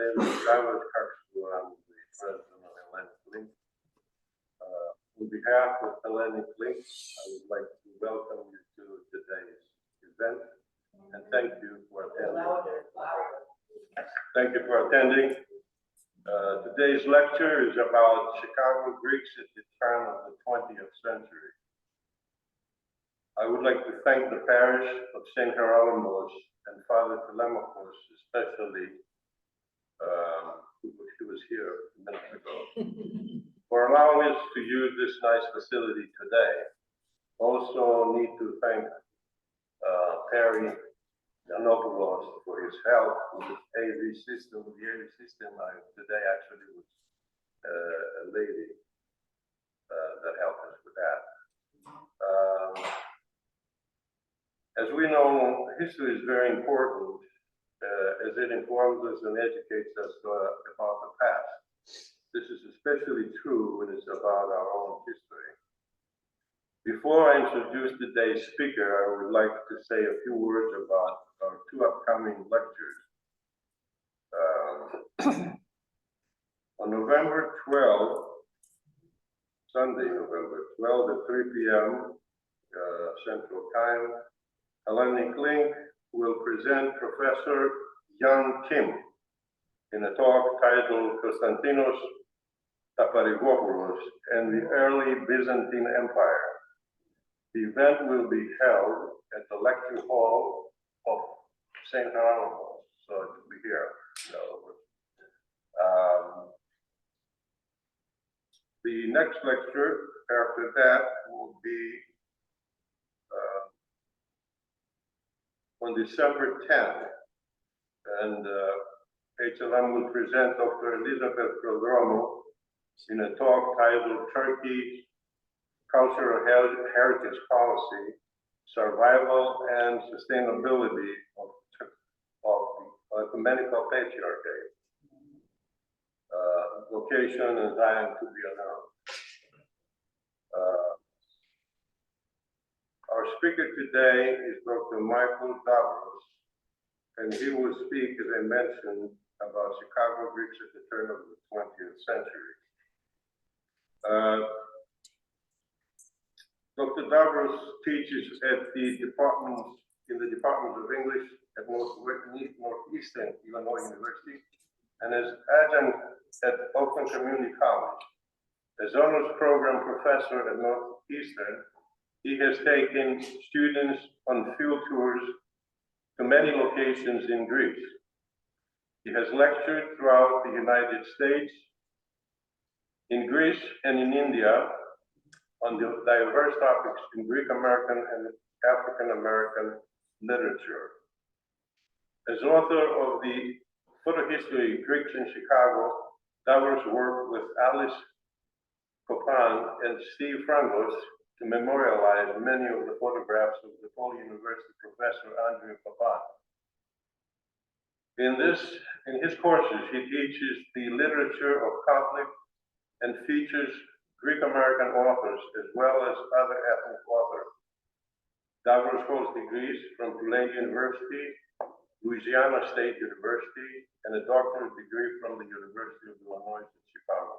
name is Davros. I'm the president of Hellenic Link. On behalf of Hellenic Link, I would like to welcome you to today's event and thank you for attending. Thank you for attending. Today's lecture is about Chicago Greeks at the turn of the 20th century. I would like to thank the parish of St. Hieronymus and Father Telemachos, especially, who was here a minute ago, for allowing us to use this nice facility today. Also need to thank Perry Janopoulos for his help with the AV system. With the AV system, today actually was a lady that helped us with that. As we know, history is very important as it informs us and educates us about the past. This is especially true when it's about our own history. Before I introduce today's speaker, I would like to say a few words about our two upcoming lectures. On November 12th, Sunday, November 12th at 3 p.m. Central Time, Hellenic Link will present Professor Young Kim in a talk titled Konstantinos Taparigopoulos and the Early Byzantine Empire. The event will be held at the lecture hall of St. Hieronymus, so it will be here. The next lecture after that will be on December 10th, and HLM will present Dr. Elizabeth Prodromou in a talk titled Turkey Cultural Heritage Policy, Survival and Sustainability of the Ecumenical Patriarchy. Location and time to be announced. Our speaker today is Dr. Michael Davros, and he will speak, as I mentioned, about Chicago Greeks at the turn of the 20th century. Dr. Davros teaches at the in the Department of English at Northeastern Illinois University, and is adjunct at Oakland Community College. As honors program professor at Northeastern, he has taken students on field tours to many locations in Greece. He has lectured throughout the United States, in Greece and in India on the diverse topics in Greek American and African American literature. As author of the Photo History Greeks in Chicago, Davros worked with Alice Copan and Steve Frangos to memorialize many of the photographs of the Paul University professor Andrew Copan. In his courses, he teaches the literature of Catholic and features Greek American authors as well as other ethnic authors. Davros holds degrees from Tulane University, Louisiana State University, and a doctorate degree from the University of Illinois in Chicago.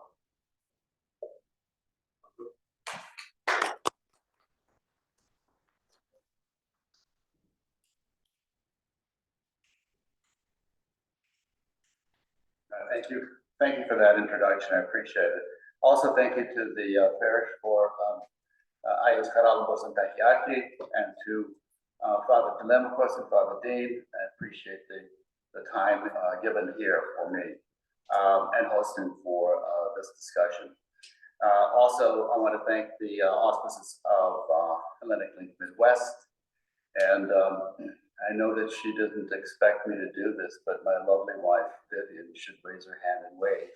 Thank you. Thank you for that introduction. I appreciate it. Also, thank you to the parish for Ayos Karalopoulos and Tahiaki, and to Father Telemachos and Father Dean. I appreciate the time given here for me and hosting for this discussion. Also, I want to thank the auspices of Hellenic Link Midwest, and I know that she didn't expect me to do this, but my lovely wife, Vivian, should raise her hand and wave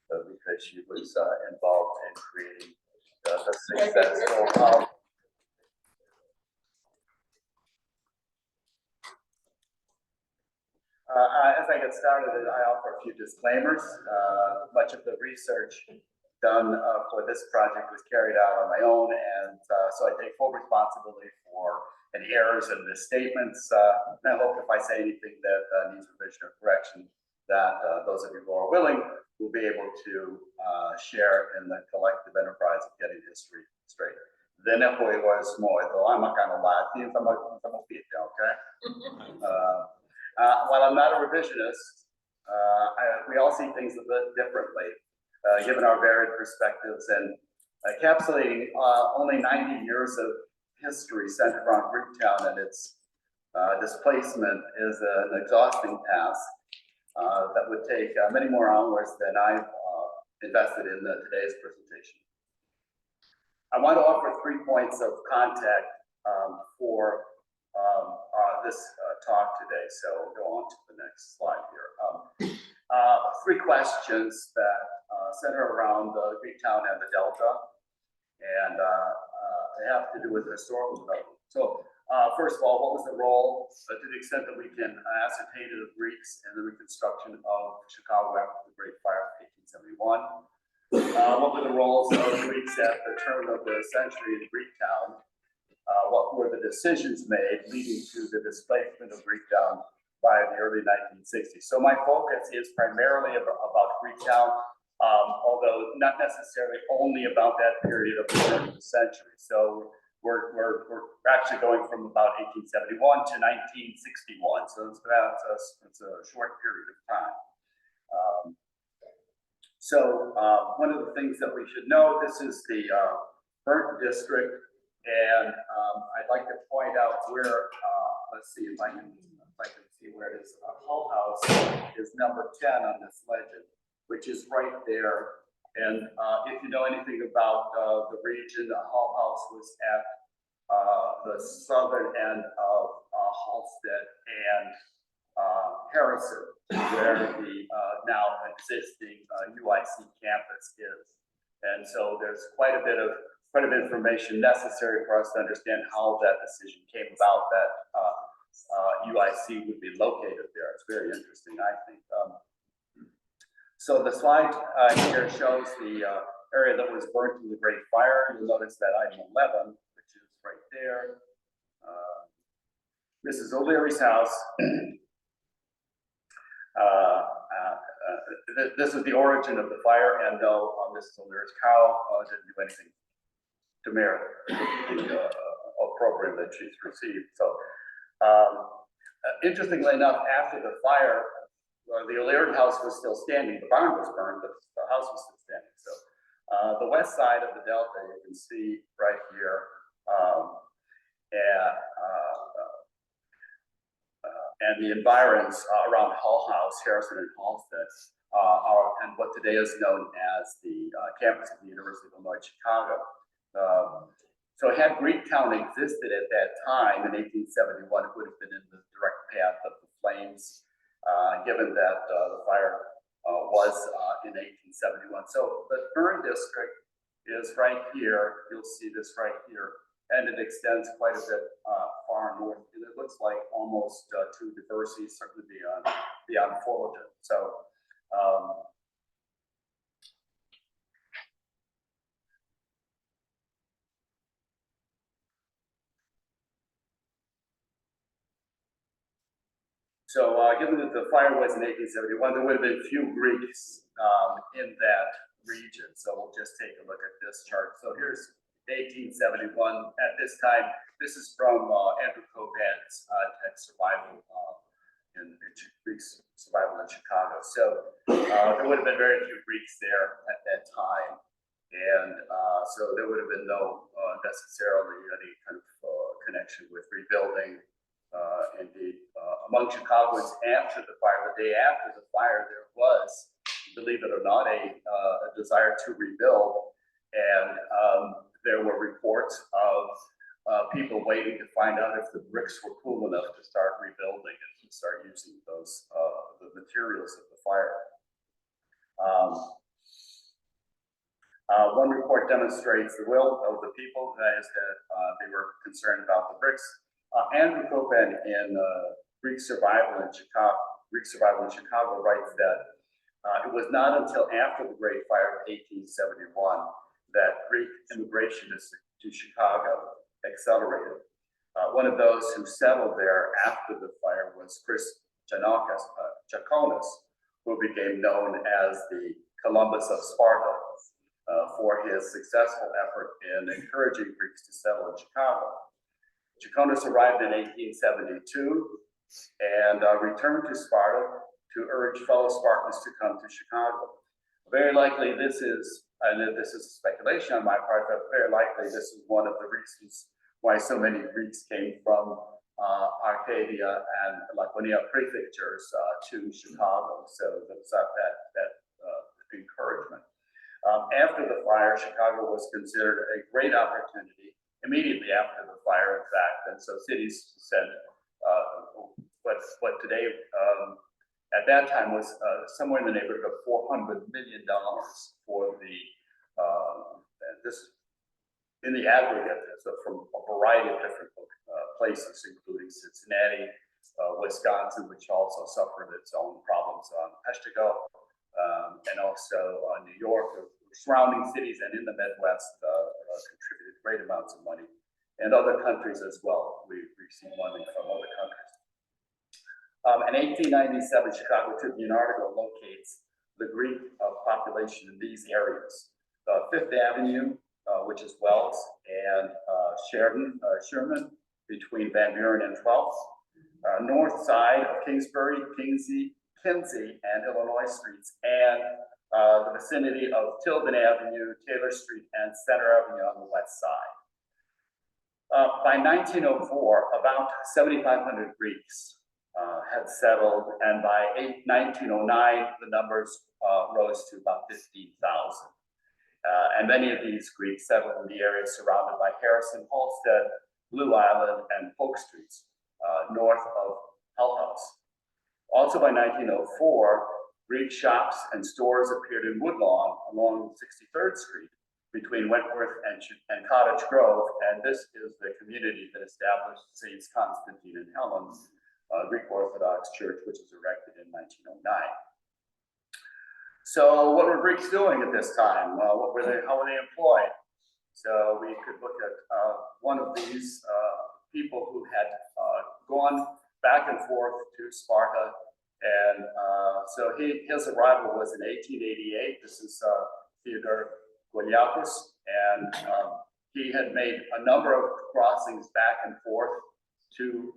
because she was involved in creating the successful as I get started, I offer a few disclaimers. Much of the research done for this project was carried out on my own, and so I take full responsibility for any errors in the statements. And I hope if I say anything that needs revision or correction, that those of you who are willing will be able to share in the collective enterprise of getting history straight. Δεν έχω εγωισμό εδώ, άμα κάνω λάθη, θα μου πείτε, okay? While I'm not a revisionist, we all see things a bit differently, given our varied perspectives, and encapsulating only 90 years of history centered around Greektown and its displacement is an exhausting task that would take many more hours than I've invested in today's presentation. I want to offer 3 points of contact for this talk today. So we'll go on to the next slide here. 3 questions that center around Greektown and the Delta, and they have to do with historical development. So first of all, what was the role, to the extent that we can ascertain of the Greeks in the reconstruction of Chicago after the Great Fire of 1871? What were the roles of the Greeks at the turn of the century in Greektown? What were the decisions made leading to the displacement of Greektown by the early 1960s? So my focus is primarily about Greektown, although not necessarily only about that period of the turn of the century. So we're actually going from about 1871 to 1961. So it's a short period of time. So one of the things that we should know, this is the burnt district, and I'd like to point out where, let's see if I can see where it is. Hull House is number 10 on this legend, which is right there. And if you know anything about the region, Hull House was at the southern end of Halstead and Harrison, where the now existing UIC campus is. And so there's quite a bit of information necessary for us to understand how that decision came about that UIC would be located there. It's very interesting, I think. So the slide here shows the area that was burnt in the Great Fire. You'll notice that item 11, which is right there. Mrs. O'Leary's house. This is the origin of the fire, and though Mrs. O'Leary's cow didn't do anything to merit the opprobrium that she's received. So, interestingly enough, after the fire, the O'Leary house was still standing. The barn was burned, but the house was still standing. So, the west side of the Delta, you can see right here, and the environs around Hull House, Harrison, and Halstead are, and what today is known as the campus of the University of Illinois, Chicago. So had Greektown existed at that time in 1871, it would have been in the direct path of the flames, given that the fire was in 1871. So the burn district is right here. You'll see this right here. And it extends quite a bit far north. And it looks like almost to Diversey, certainly beyond Fullerton. So given that the fire was in 1871, there would have been few Greeks in that region. So we'll just take a look at this chart. So here's 1871. At this time, this is from Andrew Coban's text Survival in Greeks Survival in Chicago. So there would have been very few Greeks there at that time, and so there would have been no necessarily any kind of connection with rebuilding. Indeed, among Chicagoans after the fire, the day after the fire, there was, believe it or not, a desire to rebuild, and there were reports of people waiting to find out if the bricks were cool enough to start rebuilding and to start using those the materials of the fire. One report demonstrates the will of the people, that is that they were concerned about the bricks. Andrew Copan in Greek Survival in Chicago writes that it was not until after the Great Fire of 1871 that Greek immigration to Chicago accelerated. One of those who settled there after the fire was Chris Chakonis, who became known as the Columbus of Sparta for his successful effort in encouraging Greeks to settle in Chicago. Chacondas arrived in 1872 and returned to Sparta to urge fellow Spartans to come to Chicago. Very likely this is, and this is speculation on my part, but very likely this is one of the reasons why so many Greeks came from Arcadia and Laconia prefectures to Chicago. So there's that encouragement. After the fire, Chicago was considered a great opportunity immediately after the fire, in fact. And so cities sent what today, at that time was somewhere in the neighborhood of $400 million for the, this in the aggregate, so from a variety of different places, including Cincinnati, Wisconsin, which also suffered its own problems on Peshtigo, and also New York, surrounding cities and in the Midwest contributed great amounts of money, and other countries as well. We received money from other countries. An 1897 Chicago Tribune article locates the Greek population in these areas: Fifth Avenue, which is Wells, and Sherman, between Van Buren and 12th. North side of Kingsbury, Kinsey, and Illinois streets, and the vicinity of Tilden Avenue, Taylor Street, and Center Avenue on the west side. By 1904, about 7,500 Greeks had settled, and by 1909, the numbers rose to about 15,000. And many of these Greeks settled in the area surrounded by Harrison, Halsted, Blue Island, and Polk Streets, north of Hull House. Also by 1904, Greek shops and stores appeared in Woodlawn along 63rd Street between Wentworth and Cottage Grove, and this is the community that established Saints Constantine and Helen Greek Orthodox Church, which was erected in 1909. So what were Greeks doing at this time? How were they employed? So we could look at one of these people who had gone back and forth to Sparta, and so his arrival was in 1888. This is Theodore Goliakos, and he had made a number of crossings back and forth to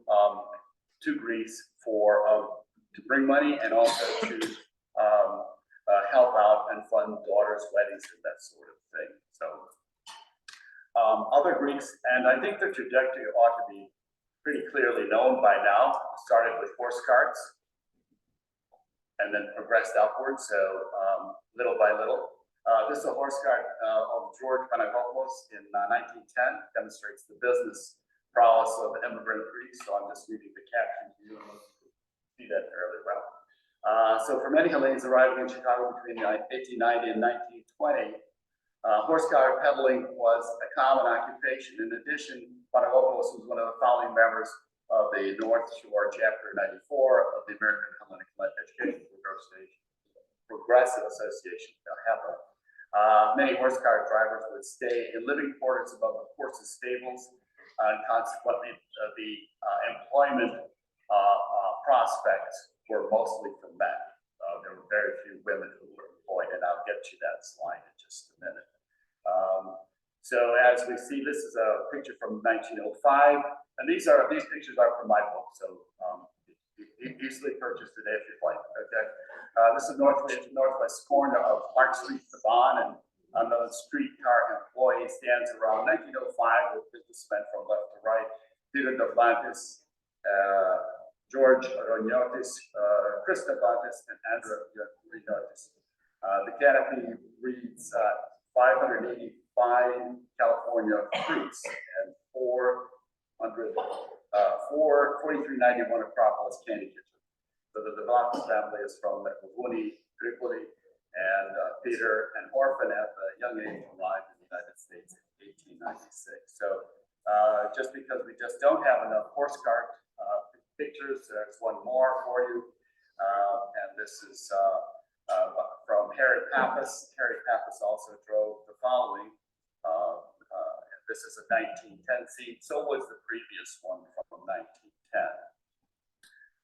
Greece to bring money and also to help out and fund daughters' weddings and that sort of thing. So other Greeks, and I think the trajectory ought to be pretty clearly known by now. Started with horse carts and then progressed upwards, so little by little. This is a horse cart of George Panagopoulos in 1910, demonstrates the business prowess of immigrant Greeks. So I'm just reading the caption to you, and you see that fairly well. So for many Hellenes arriving in Chicago between 1890 and 1920, horse car peddling was a common occupation. In addition, Panagopoulos was one of the founding members of the North Shore Chapter 94 of the American Hellenic Education Progressive Association, HEPA. Many horse car drivers would stay in living quarters above the horses' stables, and consequently, the employment prospects were mostly for men. There were very few women who were employed, and I'll get to that slide in just a minute. So as we see, this is a picture from 1905, and these pictures are from my book, so easily purchased today if you'd like. Okay, this is northwest corner of Park Street, Devon, and another streetcar employee stands around 1905 with businessmen from left to right: Peter Davros, George Roniotis, Chris Davros, and Andrew Roniotis. The canopy reads 585 California fruits and 4391 Acropolis Candy Kitchen. So the Davros family is from Tripoli, and Peter, an orphan at a young age, arrived in the United States in 1896. So just because we just don't have enough horse cart pictures, there's one more for you. And this is from Harry Pappas. Harry Pappas also drove the following. This is a 1910 scene. So was the previous one from 1910.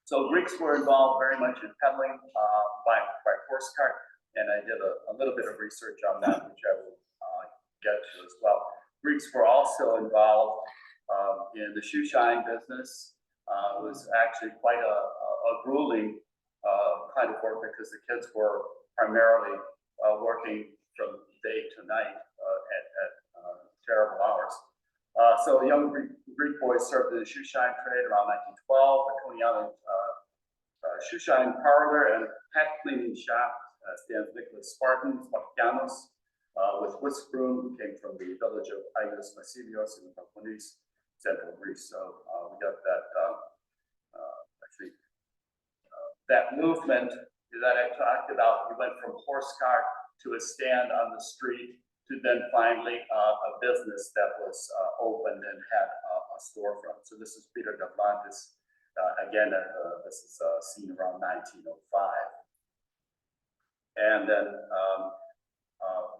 So Greeks were involved very much in peddling. By horse cart, and I did a little bit of research on that, which I will get to as well. Greeks were also involved in the shoe shine business. It was actually quite a grueling kind of work because the kids were primarily working from day to night at terrible hours. So young Greek boys served in the shoe shine trade around 1912. The Coney Island shoe shine parlor and hat cleaning shop stands Nicholas Spartan, Spartanos, with whisk broom, who came from the village of Agios Vasilios in Peloponnese, central Greece. So we got that, that movement that I talked about. We went from horse cart to a stand on the street to then finally a business that was opened and had a storefront. So this is Peter Davros. Again, this is seen around 1905. And then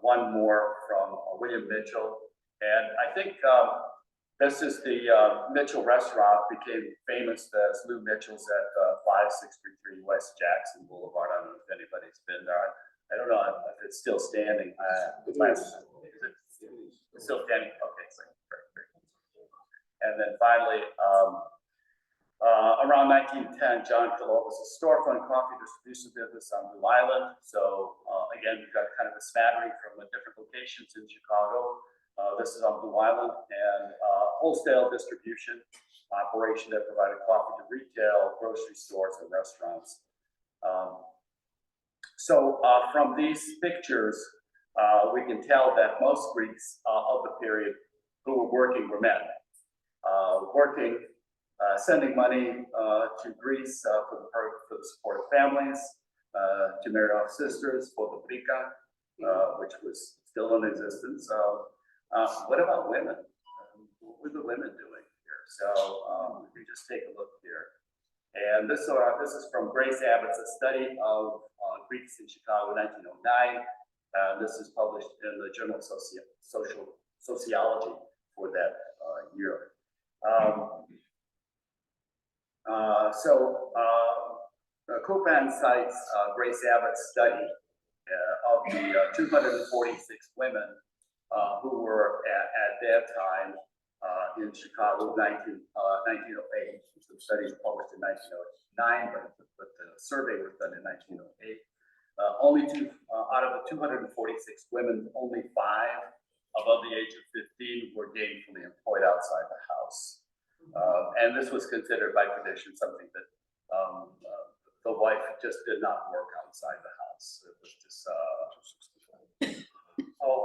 one more from William Mitchell. And I think this is the Mitchell restaurant, became famous as Lou Mitchell's at 5633 West Jackson Boulevard. I don't know if anybody's been there. I don't know if it's still standing. Is it still standing? Okay, so great. And then finally, around 1910, John Phillips, a storefront coffee distribution business on Blue Island. So again, we've got kind of a smattering from different locations in Chicago. This is on Blue Island, and wholesale distribution operation that provided coffee to retail, grocery stores, and restaurants. So from these pictures, we can tell that most Greeks of the period who were working were men. Sending money to Greece for the support of families, to marry off sisters for the brika, which was still in existence. What about women? What were the women doing here? So we can just take a look here. And this is from Grace Abbott's A Study of Greeks in Chicago, 1909. This is published in the Journal of Sociology for that year. Copan cites Grace Abbott's study of the 246 women who were at that time in Chicago, 1908. The study was published in 1909, but the survey was done in 1908. Only out of the 246 women, only 5 above the age of 15 were gainfully employed outside the house. And this was considered by tradition something that the wife just did not work outside the house. It was just,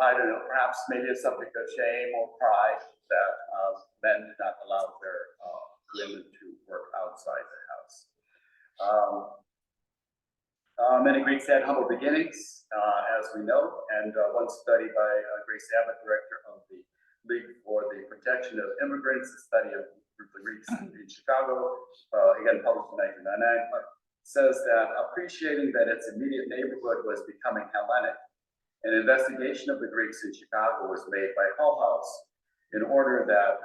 I don't know, perhaps maybe a subject of shame or pride that men did not allow their women to work outside the house. Many Greeks had humble beginnings, as we know, and one study by Grace Abbott, director of the League for the Protection of Immigrants, a study of the Greeks in Chicago, again published in 1999, says that appreciating that its immediate neighborhood was becoming Hellenic, an investigation of the Greeks in Chicago was made by Hull House in order that,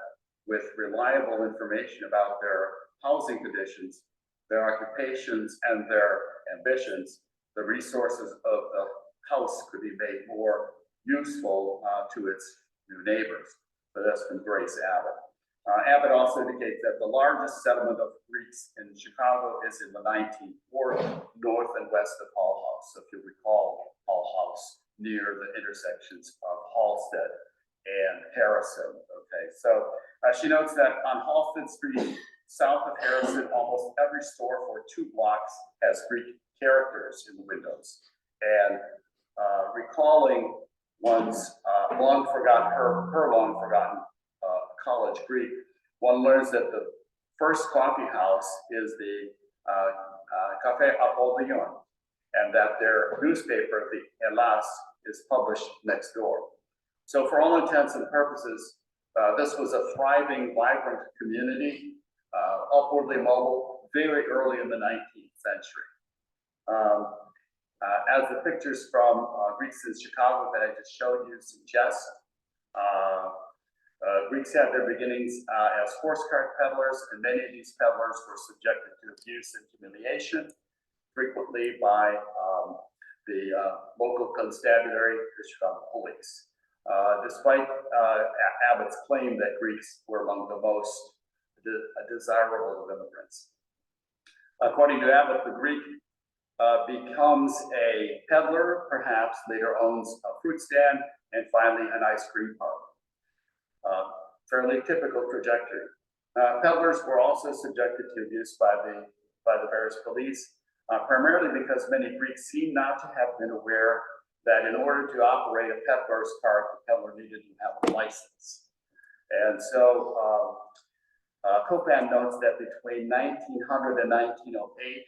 with reliable information about their housing conditions, their occupations, and their ambitions, the resources of the house could be made more useful to its new neighbors. So that's from Grace Abbott. Abbott also indicates that the largest settlement of Greeks in Chicago is in the 19th ward, north and west of Hull House. So if you recall, Hull House near the intersections of Halsted and Harrison. Okay, so she notes that on Halsted Street, south of Harrison, almost every store for 2 blocks has Greek characters in the windows. And recalling one's long forgotten college Greek, one learns that the first coffee house is the Café Apollyon, and that their newspaper, the Hellas, is published next door. So for all intents and purposes, this was a thriving, vibrant community, upwardly mobile, very early in the 19th century. As the pictures from Greeks in Chicago that I just showed you suggest, Greeks had their beginnings as horse cart peddlers, and many of these peddlers were subjected to abuse and humiliation, frequently by the local constabulary, the Chicago police. Despite Abbott's claim that Greeks were among the most desirable of immigrants. According to Abbott, the Greek becomes a peddler, perhaps later owns a fruit stand, and finally an ice cream parlor. Fairly typical trajectory. Peddlers were also subjected to abuse by the Paris police, primarily because many Greeks seem not to have been aware that in order to operate a peddler's cart, the peddler needed to have a license. And so Copan notes that between 1900 and 1908,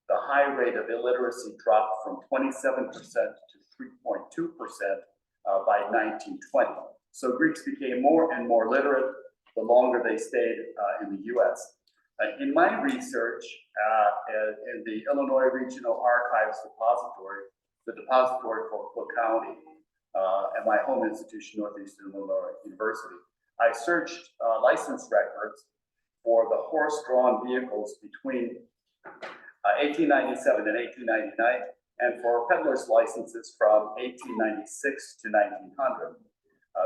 the high rate of illiteracy dropped from 27% to 3.2% by 1920. So Greeks became more and more literate the longer they stayed in the US. In my research in the Illinois Regional Archives Depository, the depository for Cook County, at my home institution, Northeastern Illinois University, I searched license records for the horse-drawn vehicles between 1897 and 1899, and for peddlers' licenses from 1896 to 1900,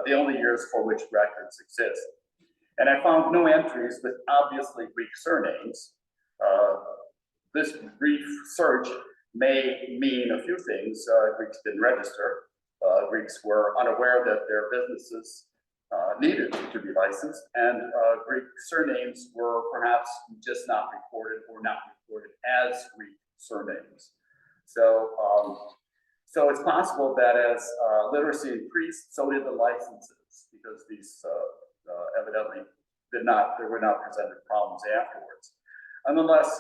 the only years for which records exist. And I found no entries with obviously Greek surnames. This brief search may mean a few things. Greeks didn't register. Greeks were unaware that their businesses needed to be licensed, and Greek surnames were perhaps just not recorded or not recorded as Greek surnames. So, so it's possible that as literacy increased, so did the licenses, because these evidently there were not presented problems afterwards. Nonetheless,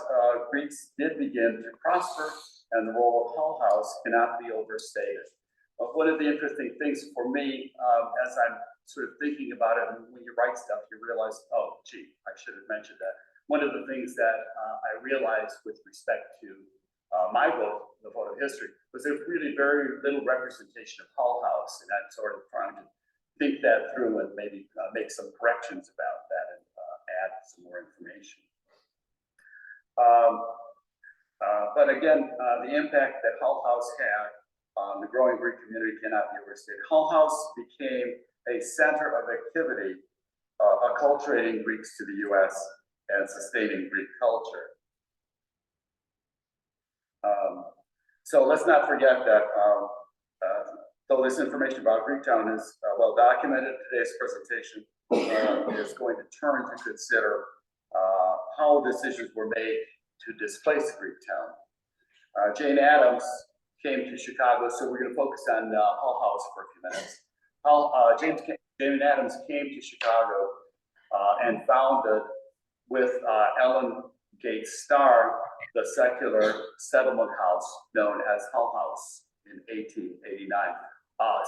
Greeks did begin to prosper, and the role of Hull House cannot be overstated. But one of the interesting things for me, as I'm sort of thinking about it, and when you write stuff, you realize, oh, gee, I should have mentioned that. One of the things that I realized with respect to my book, The Vote of History, was there's really very little representation of Hull House, and I'm sort of trying to think that through and maybe make some corrections about that and add some more information. But again, the impact that Hull House had on the growing Greek community cannot be overstated. Hull House became a center of activity, acculturating Greeks to the US and sustaining Greek culture. So let's not forget that though this information about Greektown is well documented, today's presentation is going to turn to consider how decisions were made to displace Greektown. Jane Addams came to Chicago, so we're going to focus on Hull House for a few minutes. Jane Addams came to Chicago and founded with Ellen Gates Starr the secular settlement house known as Hull House in 1889.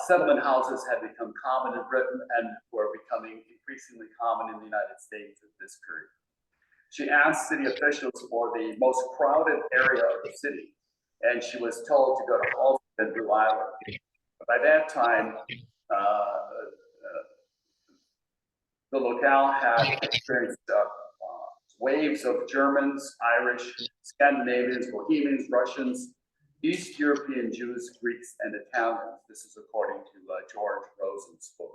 Settlement houses had become common in Britain and were becoming increasingly common in the United States at this period. She asked city officials for the most crowded area of the city, and she was told to go to Halsted and Blue Island. By that time, the locale had experienced waves of Germans, Irish, Scandinavians, Bohemians, Russians, East European Jews, Greeks, and Italians. This is according to George Rosen's book.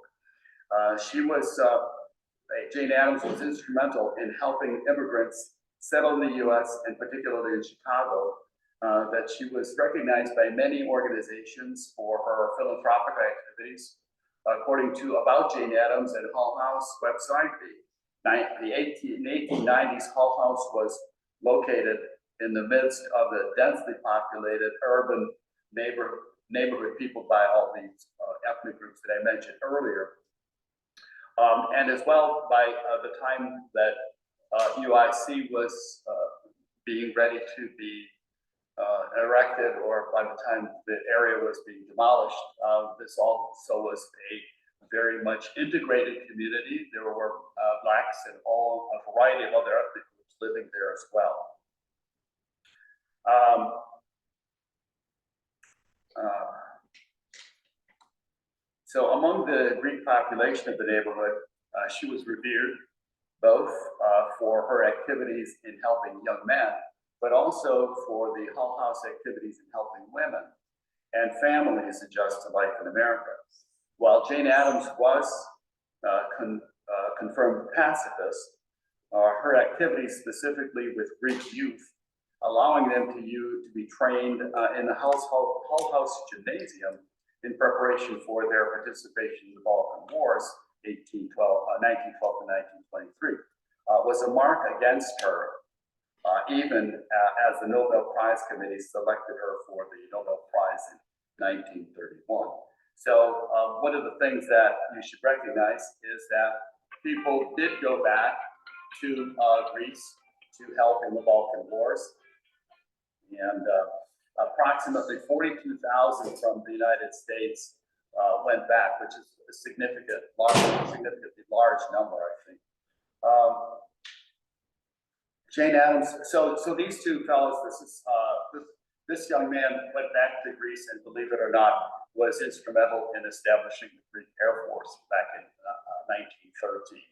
Jane Addams was instrumental in helping immigrants settle in the US and particularly in Chicago, that she was recognized by many organizations for her philanthropic activities. According to About Jane Addams and Hull House website, in the 1890s, Hull House was located in the midst of a densely populated urban neighborhood peopled by all these ethnic groups that I mentioned earlier. And as well, by the time that UIC was being ready to be erected, or by the time the area was being demolished, this also was a very much integrated community. There were Blacks and a variety of other ethnic groups living there as well. So among the Greek population of the neighborhood, she was revered both for her activities in helping young men, but also for the Hull House activities in helping women. and families adjust to life in America. While Jane Addams was confirmed pacifist, her activities specifically with Greek youth, allowing them to be trained in the Hull House Gymnasium in preparation for their participation in the Balkan Wars, 1912 to 1923, was a mark against her, even as the Nobel Prize Committee selected her for the Nobel Prize in 1931. So one of the things that you should recognize is that people did go back to Greece to help in the Balkan Wars. And approximately 42,000 from the United States went back, which is a significantly large number, I think. Jane Addams, so these two fellows, this young man went back to Greece and, believe it or not, was instrumental in establishing the Greek Air Force back in 1913.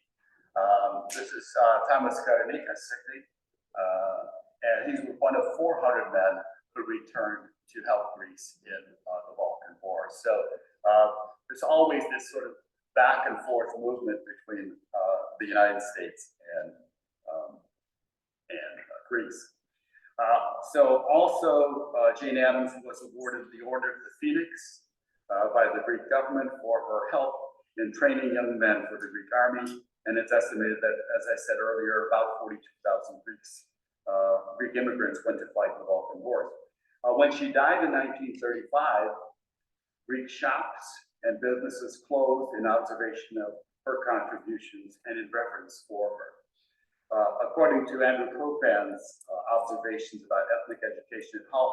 This is Thomas Hellenic, and he's one of 400 men who returned to help Greece in the Balkan War. So there's always this sort of back and forth movement between the United States and Greece. So also Jane Addams was awarded the Order of the Phoenix by the Greek government for her help in training young men for the Greek army. And it's estimated that, as I said earlier, about 42,000 Greek immigrants went to fight the Balkan Wars. When she died in 1935, Greek shops and businesses closed in observation of her contributions and in reverence for her. According to Andrew Copan's observations about ethnic education at Hull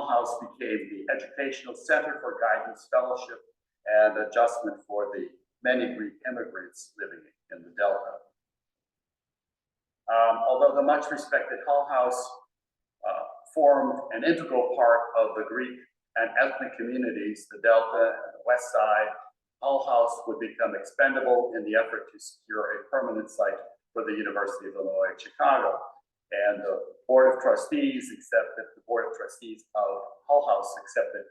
House became the educational center for guidance, fellowship, and adjustment for the many Greek immigrants living in the Delta. Although the much respected Hull House formed an integral part of the Greek and ethnic communities, the Delta and the West Side, Hull House would become expendable in the effort to secure a permanent site for the University of Illinois at Chicago. And the Board of Trustees of Hull House accepted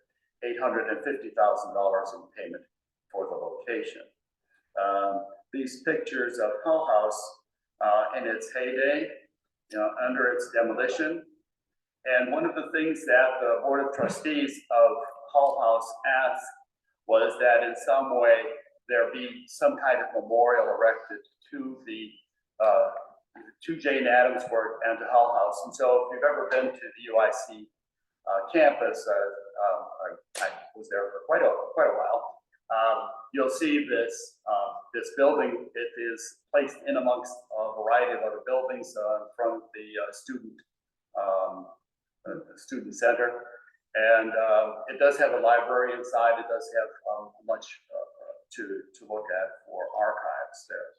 $850,000 in payment for the location. These pictures of Hull House in its heyday, under its demolition. And one of the things that the Board of Trustees of Hull House asked was that in some way there be some kind of memorial erected to the to Jane Addams' work and to Hull House. And so if you've ever been to the UIC campus, I was there for quite a while, you'll see this building. It is placed in amongst a variety of other buildings in front of the student center. And it does have a library inside. It does have much to look at for archives there.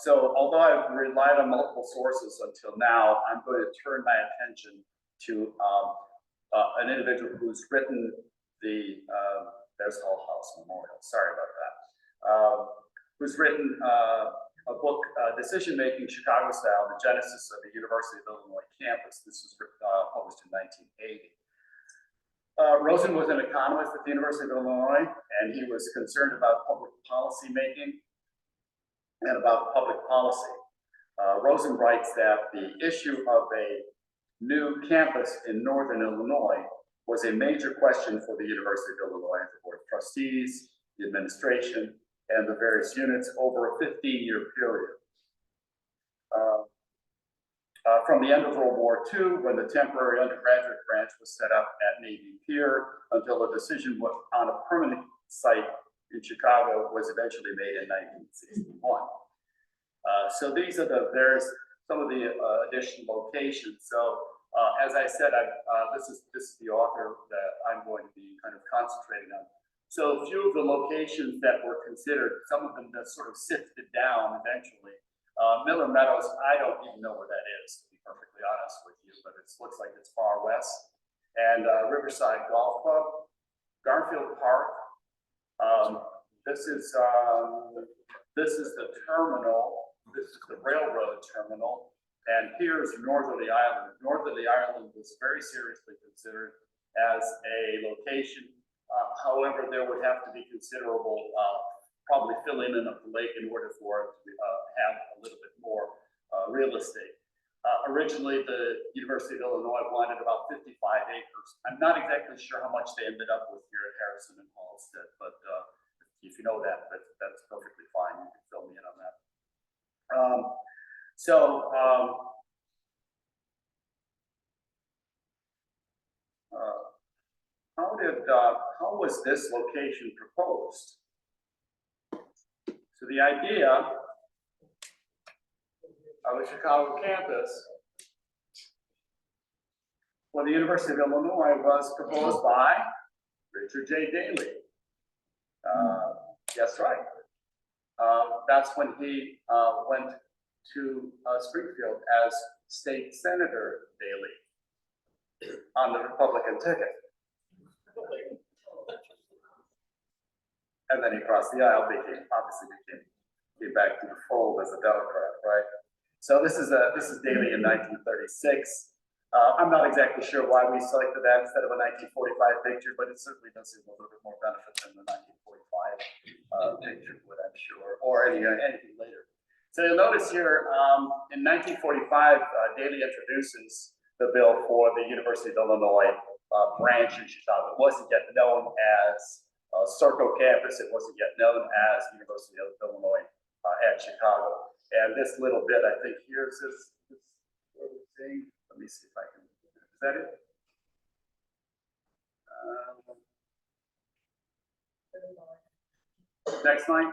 So although I've relied on multiple sources until now, I'm going to turn my attention to an individual who's written there's Hull House Memorial, sorry about that, who's written a book, Decision Making Chicago Style, The Genesis of the University of Illinois Campus. This was published in 1980. Rosen was an economist at the University of Illinois, and he was concerned about public policy making and about public policy. Rosen writes that the issue of a new campus in Northern Illinois was a major question for the University of Illinois, the Board of Trustees, the administration, and the various units over a 15-year period. From the end of World War II, when the temporary undergraduate branch was set up at Navy Pier, until a decision on a permanent site in Chicago was eventually made in 1961. So these are some of the additional locations. So as I said, this is the author that I'm going to be kind of concentrating on. So a few of the locations that were considered, some of them that sort of sifted down eventually. Miller Meadows, I don't even know where that is, to be perfectly honest with you, but it looks like it's far west. And Riverside Golf Club, Garfield Park. This is the terminal. This is the railroad terminal, And here's Northerly Ireland. Northerly Ireland was very seriously considered as a location. However, there would have to be considerable, probably filling in of the lake in order for it to have a little bit more real estate. Originally, the University of Illinois wanted about 55 acres. I'm not exactly sure how much they ended up with here at Harrison and Halstead, but if you know that, that's perfectly fine. You can fill me in on that. How was this location proposed? So the idea of the Chicago campus for the University of Illinois was proposed by Richard J. Daley. Yes, right. That's when he went to Springfield as State Senator Daley on the Republican ticket. And then he crossed the aisle, came back to the fold as a Democrat, right? So this is Daley in 1936. I'm not exactly sure why we selected that instead of a 1945 picture, but it certainly does seem a little bit more benefit than the 1945 picture would, I'm sure, or anything later. So you'll notice here, in 1945, Daley introduces the bill for the University of Illinois branch in Chicago. It wasn't yet known as Circle campus. It wasn't yet known as University of Illinois at Chicago. And this little bit, I think, here's this thing. Let me see if I can. Is that it? Next line.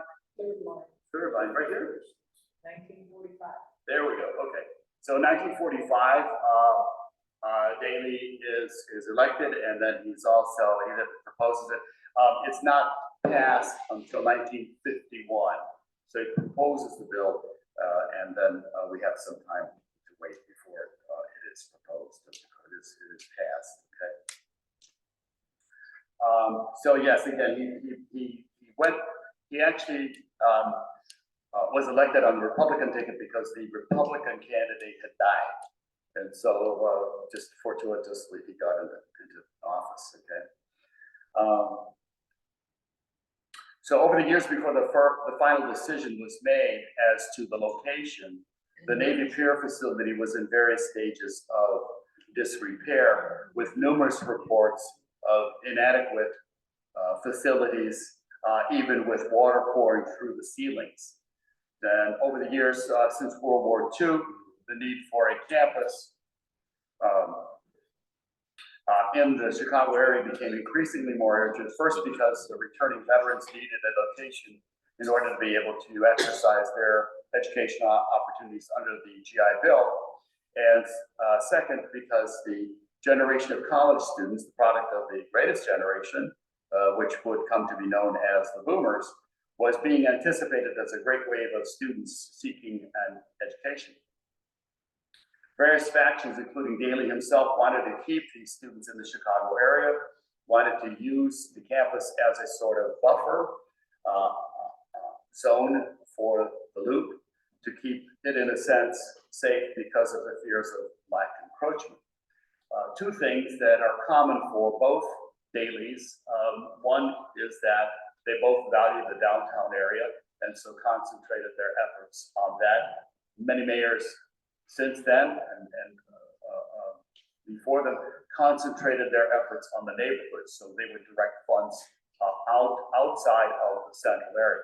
Third line, right here. 1945. There we go. Okay. So 1945, Daley is elected, and then he proposes it. It's not passed until 1951. So he proposes the bill, and then we have some time to wait before it is proposed. It is passed. Okay. So yes, again, he actually was elected on the Republican ticket because the Republican candidate had died, and so just fortuitously he got into office. Okay. So over the years before the final decision was made as to the location, the Navy Pier facility was in various stages of disrepair, with numerous reports of inadequate facilities, even with water pouring through the ceilings. And over the years, since World War II, the need for a campus in the Chicago area became increasingly more urgent, first because the returning veterans needed a location in order to be able to exercise their educational opportunities under the GI Bill, and second, because the generation of college students, the product of the greatest generation, which would come to be known as the boomers, was being anticipated as a great wave of students seeking an education. Various factions, including Daley himself, wanted to keep these students in the Chicago area, wanted to use the campus as a sort of buffer zone for the loop, to keep it, in a sense, safe because of the fears of black encroachment. Two things that are common for both Daleys. One is that they both value the downtown area, and so concentrated their efforts on that. Many mayors since then and before them concentrated their efforts on the neighborhoods, so they would direct funds outside of the central area.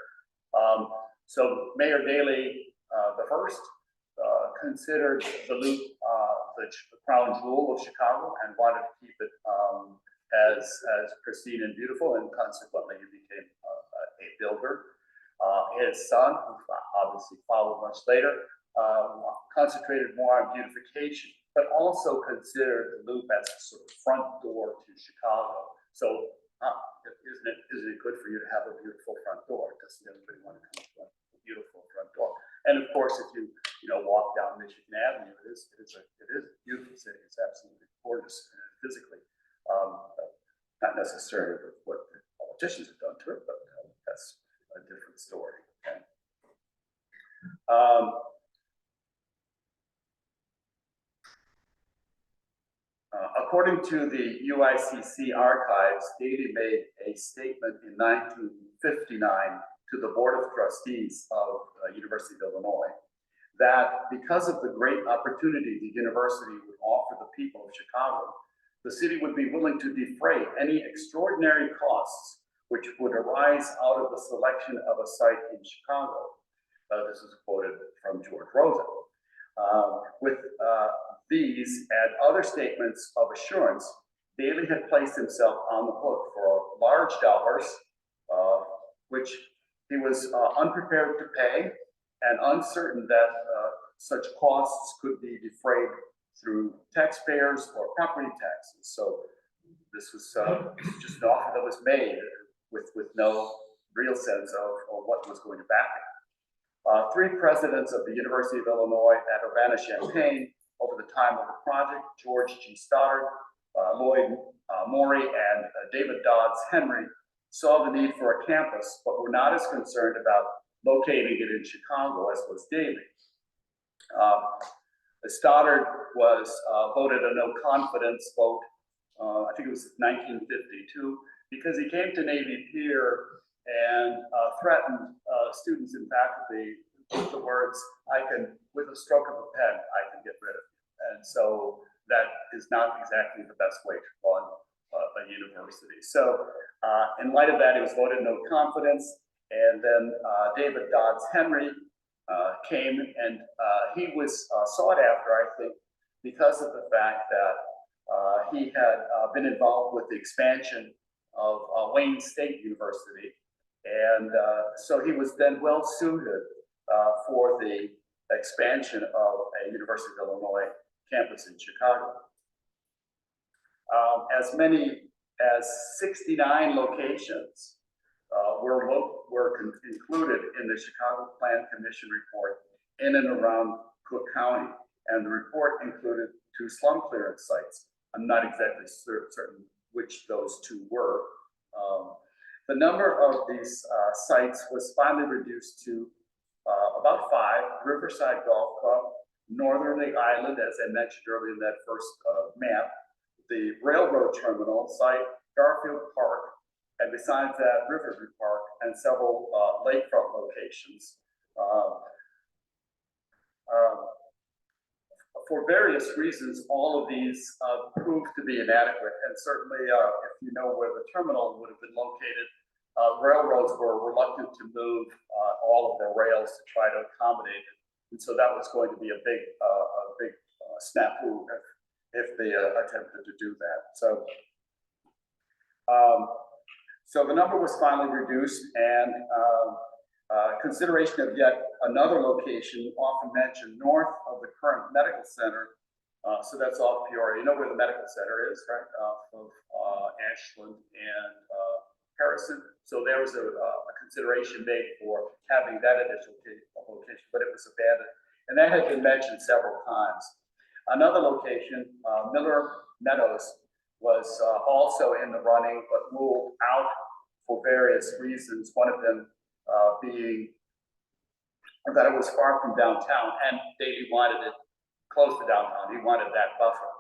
So Mayor Daley, the first, considered the loop the crown jewel of Chicago and wanted to keep it as pristine and beautiful, and consequently he became a builder. His son, who obviously followed much later, concentrated more on beautification, but also considered the loop as a sort of front door to Chicago. So isn't it good for you to have a beautiful front door? Doesn't everybody want to come to a beautiful front door? And of course, if you walk down Michigan Avenue, it is a beautiful city. It's absolutely gorgeous physically. Not necessarily what the politicians have done to it, but that's a different story. Okay? According to the UICC archives, Daley made a statement in 1959 to the Board of Trustees of University of Illinois that because of the great opportunity the university would offer the people of Chicago, the city would be willing to defray any extraordinary costs which would arise out of the selection of a site in Chicago. This is quoted from George Rosen. With these and other statements of assurance, Daley had placed himself on the hook for large dollars, which he was unprepared to pay and uncertain that such costs could be defrayed through taxpayers or property taxes. So this was just an offer that was made with no real sense of what was going to back it. Three presidents of the University of Illinois at Urbana-Champaign over the time of the project, George G. Stoddard, Lloyd Morey, and David Dodds Henry, saw the need for a campus, but were not as concerned about locating it in Chicago as was Daley. Stoddard was voted a no confidence vote, I think it was 1952, because he came to Navy Pier and threatened students and faculty with the words, "I can, with a stroke of a pen, I can get rid of you." And so that is not exactly the best way to run a university. So in light of that, he was voted no confidence. And then David Dodds Henry came, and he was sought after, I think, because of the fact that he had been involved with the expansion of Wayne State University. And so he was then well suited for the expansion of a University of Illinois campus in Chicago. As many as 69 locations were included in the Chicago Plan Commission report in and around Cook County. And the report included 2 slum clearance sites. I'm not exactly certain which those 2 were. The number of these sites was finally reduced to about 5: Riverside Golf Club, Northerly Island, as I mentioned earlier in that first map, the railroad terminal site, Garfield Park, and besides that, Riverview Park, and several lakefront locations. For various reasons, all of these proved to be inadequate, and certainly if you know where the terminal would have been located, railroads were reluctant to move all of their rails to try to accommodate it, and so that was going to be a big snafu if they attempted to do that. So, so the number was finally reduced, and consideration of yet another location often mentioned north of the current medical center. So that's off Peoria. You know where the medical center is, right? Of Ashland and Harrison. So there was a consideration made for having that additional location, but it was abandoned. And that had been mentioned several times. Another location, Miller Meadows, was also in the running, but ruled out for various reasons. One of them being that it was far from downtown, and Davey wanted it close to downtown. He wanted that buffer.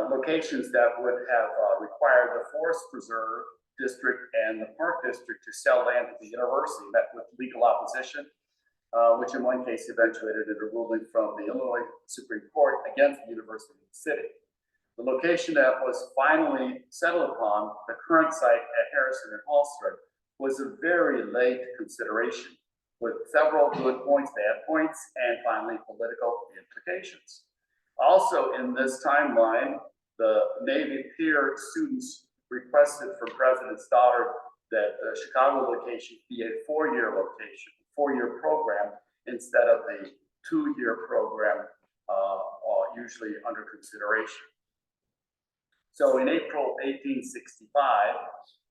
Locations that would have required the Forest Preserve District and the Park District to sell land to the university met with legal opposition, which in one case eventuated in a ruling from the Illinois Supreme Court against the University of the City. The location that was finally settled upon, the current site at Harrison and Hallstrom, was a very late consideration with several good points, bad points, and finally political implications. Also in this timeline, the Navy Pier students requested from President Stoddard that the Chicago location be a 4-year location, 4-year program, instead of the 2-year program usually under consideration. So in April 1865,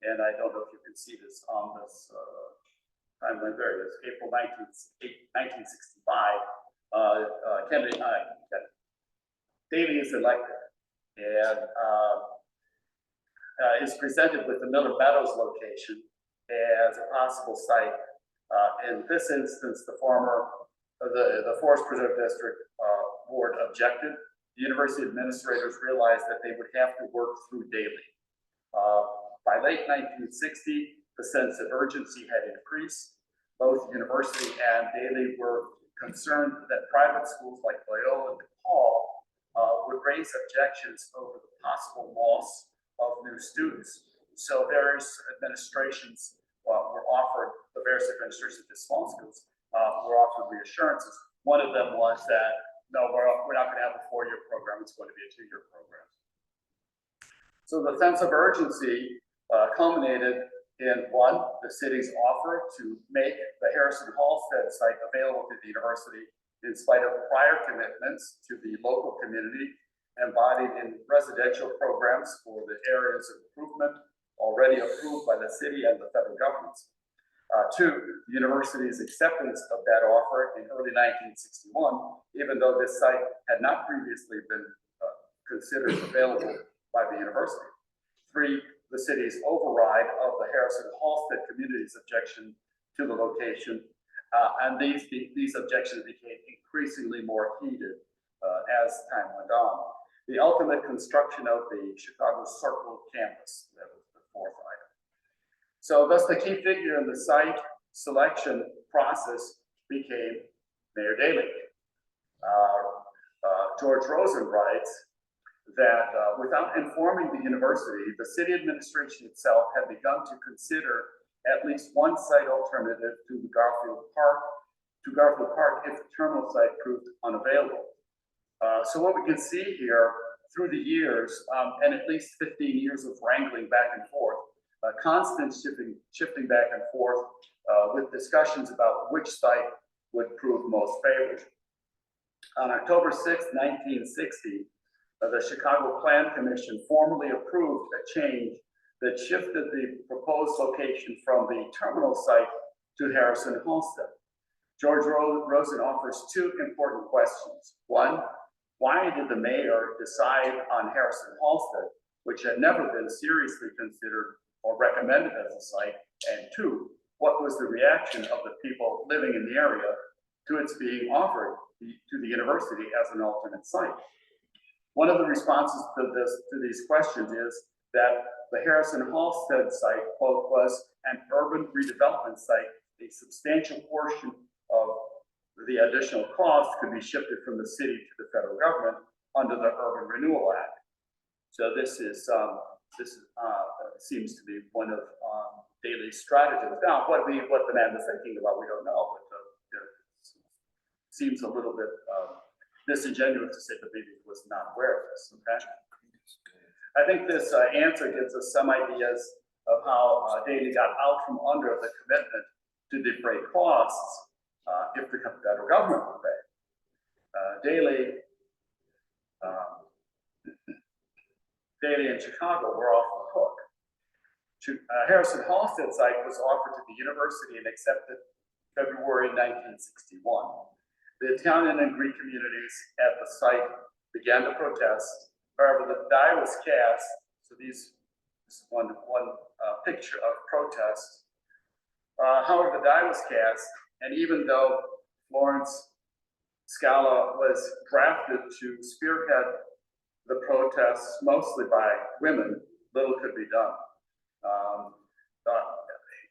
and I don't know if you can see this on this timeline, there it is, April 1965, Davey is elected and is presented with the Miller Meadows location as a possible site. In this instance, the Forest Preserve District board objected, the university administrators realized that they would have to work through daily. By late 1960, the sense of urgency had increased. Both university and Daly were concerned that private schools like Loyola and DePaul would raise objections over the possible loss of new students. So various administrations were offered, the various administrations at small schools were offered reassurances. One of them was that, no, we're not going to have a 4-year program, it's going to be a 2-year program. So the sense of urgency culminated in one, the city's offer to make the Harrison Halstead site available to the university in spite of prior commitments to the local community embodied in residential programs for the areas of improvement already approved by the city and the federal governments. Two, the university's acceptance of that offer in early 1961, even though this site had not previously been considered available by the university. Three, the city's override of the Harrison Halstead community's objection to the location. And these objections became increasingly more heated as time went on. The ultimate construction of the Chicago Circle campus, that was the fourth item. So thus the key figure in the site selection process became Mayor Daley. George Rosen writes that without informing the university, the city administration itself had begun to consider at least one site alternative to the Garfield Park if the terminal site proved unavailable. So what we can see here through the years, and at least 15 years of wrangling back and forth, constant shifting back and forth with discussions about which site would prove most favored. On October 6, 1960, the Chicago Plan Commission formally approved a change that shifted the proposed location from the terminal site to Harrison Halstead. George Rosen offers two important questions. One, why did the mayor decide on Harrison Halstead, which had never been seriously considered or recommended as a site? And two, what was the reaction of the people living in the area to its being offered to the university as an alternate site? One of the responses to these questions is that the Harrison Halstead site, quote, was an urban redevelopment site. A substantial portion of the additional cost could be shifted from the city to the federal government under the Urban Renewal Act. So this seems to be one of Daley's strategies. Now, what the man was thinking about, we don't know, but it seems a little bit disingenuous to say that maybe he was not aware of this. Okay, I think this answer gives us some ideas of how Daley got out from under the commitment to defray costs if the federal government would pay. Daley and Chicago were off the hook. Harrison Halstead site was offered to the university and accepted February 1961. The Italian and Greek communities at the site began to protest. However, the die was cast. So this is one picture of protest. However, the die was cast, and even though Florence Scala was drafted to spearhead the protests, mostly by women, little could be done.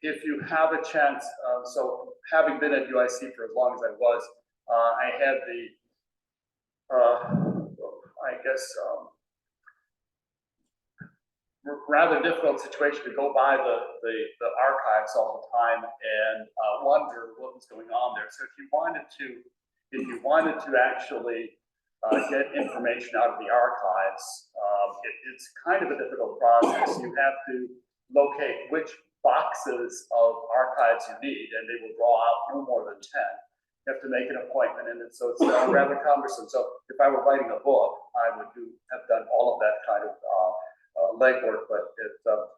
If you have a chance, so having been at UIC for as long as I was, I had the, rather difficult situation to go by the archives all the time and wonder what was going on there. So if you wanted to actually get information out of the archives, it's kind of a difficult process. You have to locate which boxes of archives you need, and they will draw out no more than 10. You have to make an appointment, and so it's rather cumbersome. So if I were writing a book, I would have done all of that kind of legwork, but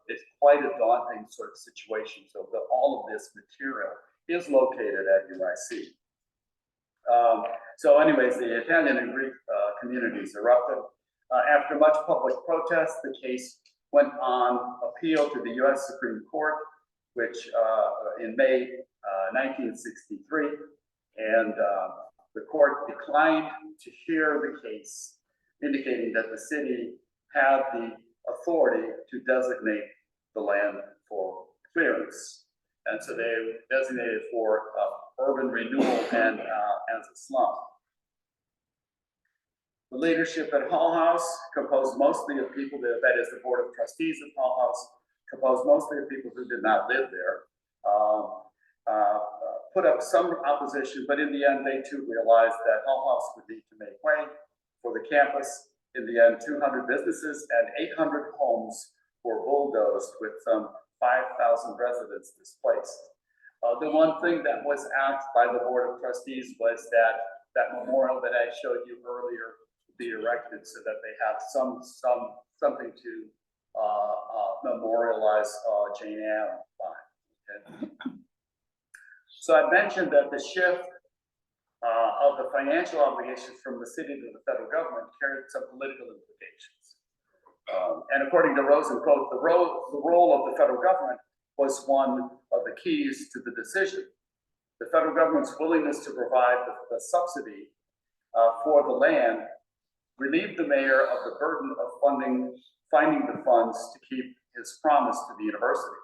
it's quite a daunting sort of situation. So all of this material is located at UIC. So anyways, the Italian and Greek communities erupted. After much public protest, the case went on appeal to the U.S. Supreme Court, which in May 1963, and the court declined to hear the case indicating that the city had the authority to designate the land for clearance. And so they designated for urban renewal and as a slum. The leadership at Hull House, composed mostly of people that is the Board of Trustees of Hull House, composed mostly of people who did not live there, put up some opposition, but in the end, they too realized that Hull House would need to make way for the campus. In the end, 200 businesses and 800 homes were bulldozed with some 5,000 residents displaced. The one thing that was asked by the Board of Trustees was that memorial that I showed you earlier be erected so that they have something to memorialize Jane Addams by. Okay? So I mentioned that the shift of the financial obligations from the city to the federal government carried some political implications. And according to Rosen, quote, the role of the federal government was one of the keys to the decision. The federal government's willingness to provide the subsidy for the land relieved the mayor of the burden of finding the funds to keep his promise to the university.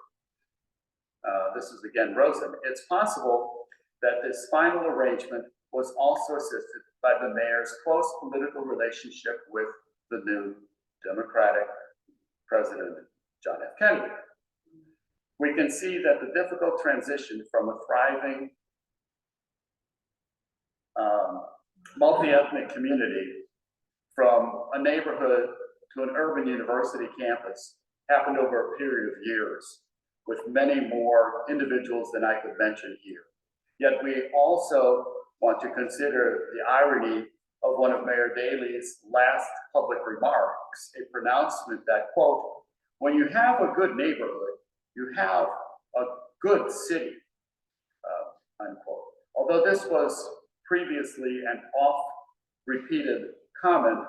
This is again Rosen. It's possible that this final arrangement was also assisted by the mayor's close political relationship with the new Democratic President John F. Kennedy. We can see that the difficult transition from a thriving multi-ethnic community from a neighborhood to an urban university campus happened over a period of years with many more individuals than I could mention here. Yet we also want to consider the irony of one of Mayor Daley's last public remarks, a pronouncement that, quote, when you have a good neighborhood, you have a good city, unquote. Although this was previously an oft-repeated comment,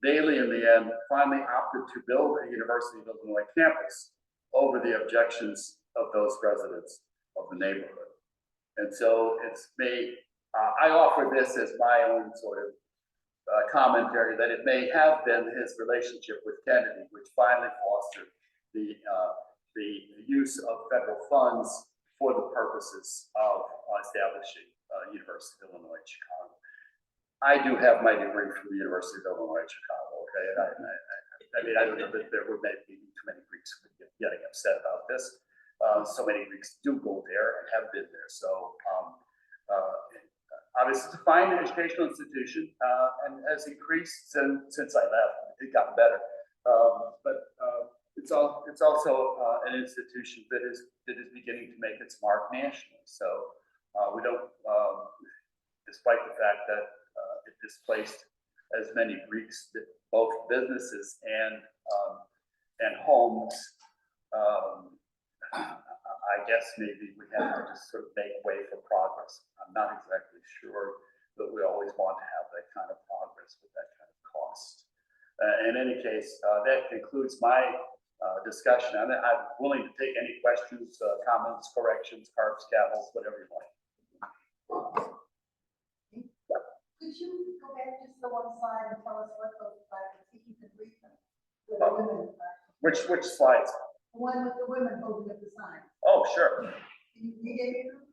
Daley in the end finally opted to build a University of Illinois campus over the objections of those residents of the neighborhood. And so it's made, I offer this as my own sort of commentary that it may have been his relationship with Kennedy, which finally fostered the use of federal funds for the purposes of establishing University of Illinois Chicago. I do have my degree from the University of Illinois Chicago, okay? And I mean, I don't know that there would maybe be too many Greeks getting upset about this. So many Greeks do go there and have been there. So obviously it's a fine educational institution and has increased since I left. It got better. But it's also an institution that is beginning to make its mark nationally. So we don't, despite the fact that it displaced as many Greeks, both businesses and homes. I guess maybe we have to just sort of make way for progress. I'm not exactly sure that we always want to have that kind of progress with that kind of cost. In any case, that concludes my discussion. I'm willing to take any questions, comments, corrections, carps, cavils, whatever you like. Could you go back just to one slide and tell us what those flags are? You can read them. The women. Which slides? The one with the women holding up the sign. Oh, sure. Can you read any of them?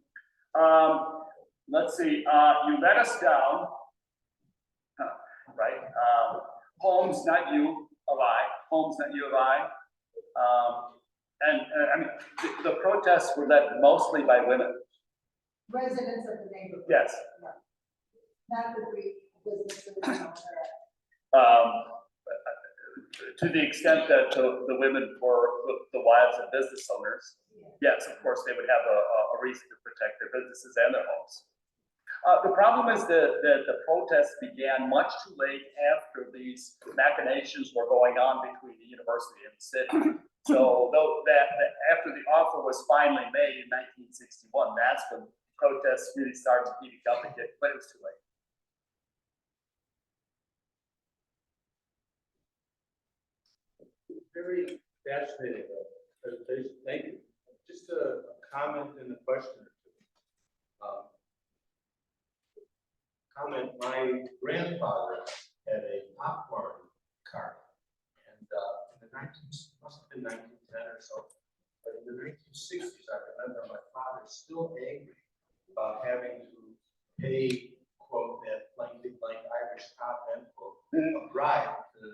Let's see. You let us down. Right. Homes, not you, of I. Homes, not you, of I. And I mean, the protests were led mostly by women. Residents of the neighborhood. Yes. Yeah. Not the Greek businesses and all that. To the extent that the women were the wives of business owners, yes, of course, they would have a reason to protect their businesses and their homes. The problem is that the protests began much too late after these machinations were going on between the university and the city. So after the offer was finally made in 1961, that's when protests really started heating up again, but it was too late. Very fascinating presentation. Thank you. Just a comment and a question or two. Comment: my grandfather had a popcorn must have been 1910 or so. But in the 1960s, I remember my father still angry about having to pay, quote, that blankety blank Irish cop, end quote, a bribe to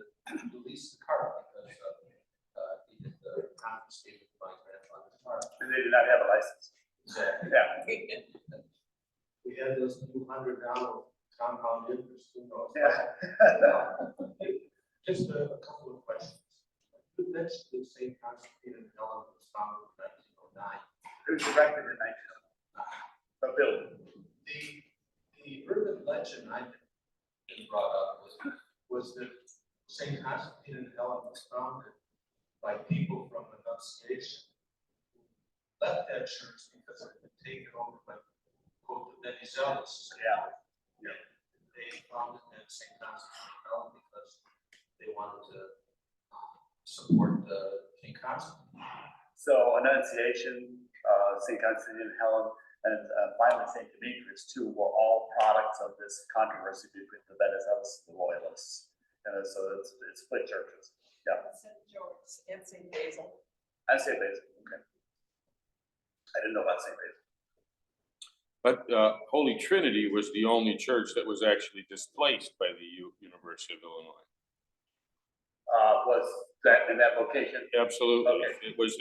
release the car because he had confiscated my grandfather's car. And they did not have a license. Exactly. Yeah. We had those $200 compound interest, who knows? Just a couple of questions. Who mentioned that St. Constantine and Helen was founded in 1909? It was erected in 1909. A building. The urban legend I been brought up was that St. Constantine and Helen was founded by people from Annunciation who left that church because it had been taken over by, quote, the Venizelos. Yeah. They founded that St. Constantine and Helen because they wanted to support King Constantine. So Annunciation, St. Constantine and Helen, and finally St. Demetrius too, were all products of this controversy between the Venizelos and the Loyalists. And so it's split churches. Yeah. St. George and St. Basil. I say Basil. Okay. I didn't know about St. Basil. But Holy Trinity was the only church that was actually displaced by the University of Illinois. Was that in that location? Absolutely. Okay. It was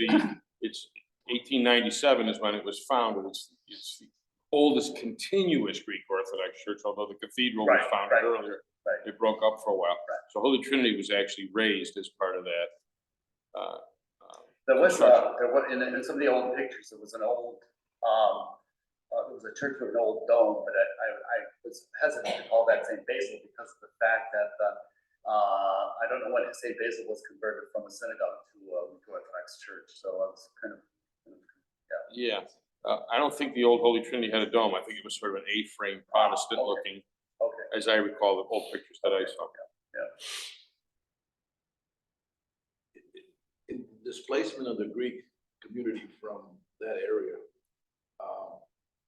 it's 1897 is when it was founded. It's the oldest continuous Greek Orthodox church, although the cathedral was founded earlier. Right. It broke up for a while. Right. So Holy Trinity was actually raised as part of that. There was in some of the old pictures, there was an old, there was a church with an old dome, but I was hesitant to call that St. Basil because of the fact that I don't know when St. Basil was converted from a synagogue to a Orthodox church, so I was kind of Yeah. I don't think the old Holy Trinity had a dome. I think it was sort of an A-frame Protestant looking, okay. as I recall the old pictures that I saw. In displacement of the Greek community from that area,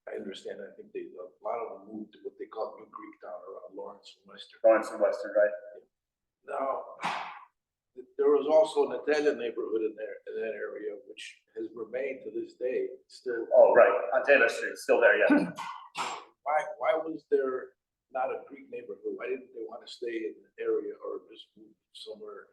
I understand, I think a lot of them moved to what they call New Greek Town around Lawrence and Western. Lawrence and Western, right? Now, there was also an Italian neighborhood in that area, which has remained to this day still. Oh, right, on Taylor Street, still there, yeah. Why was there not a Greek neighborhood? Why didn't they want to stay in the area or just move somewhere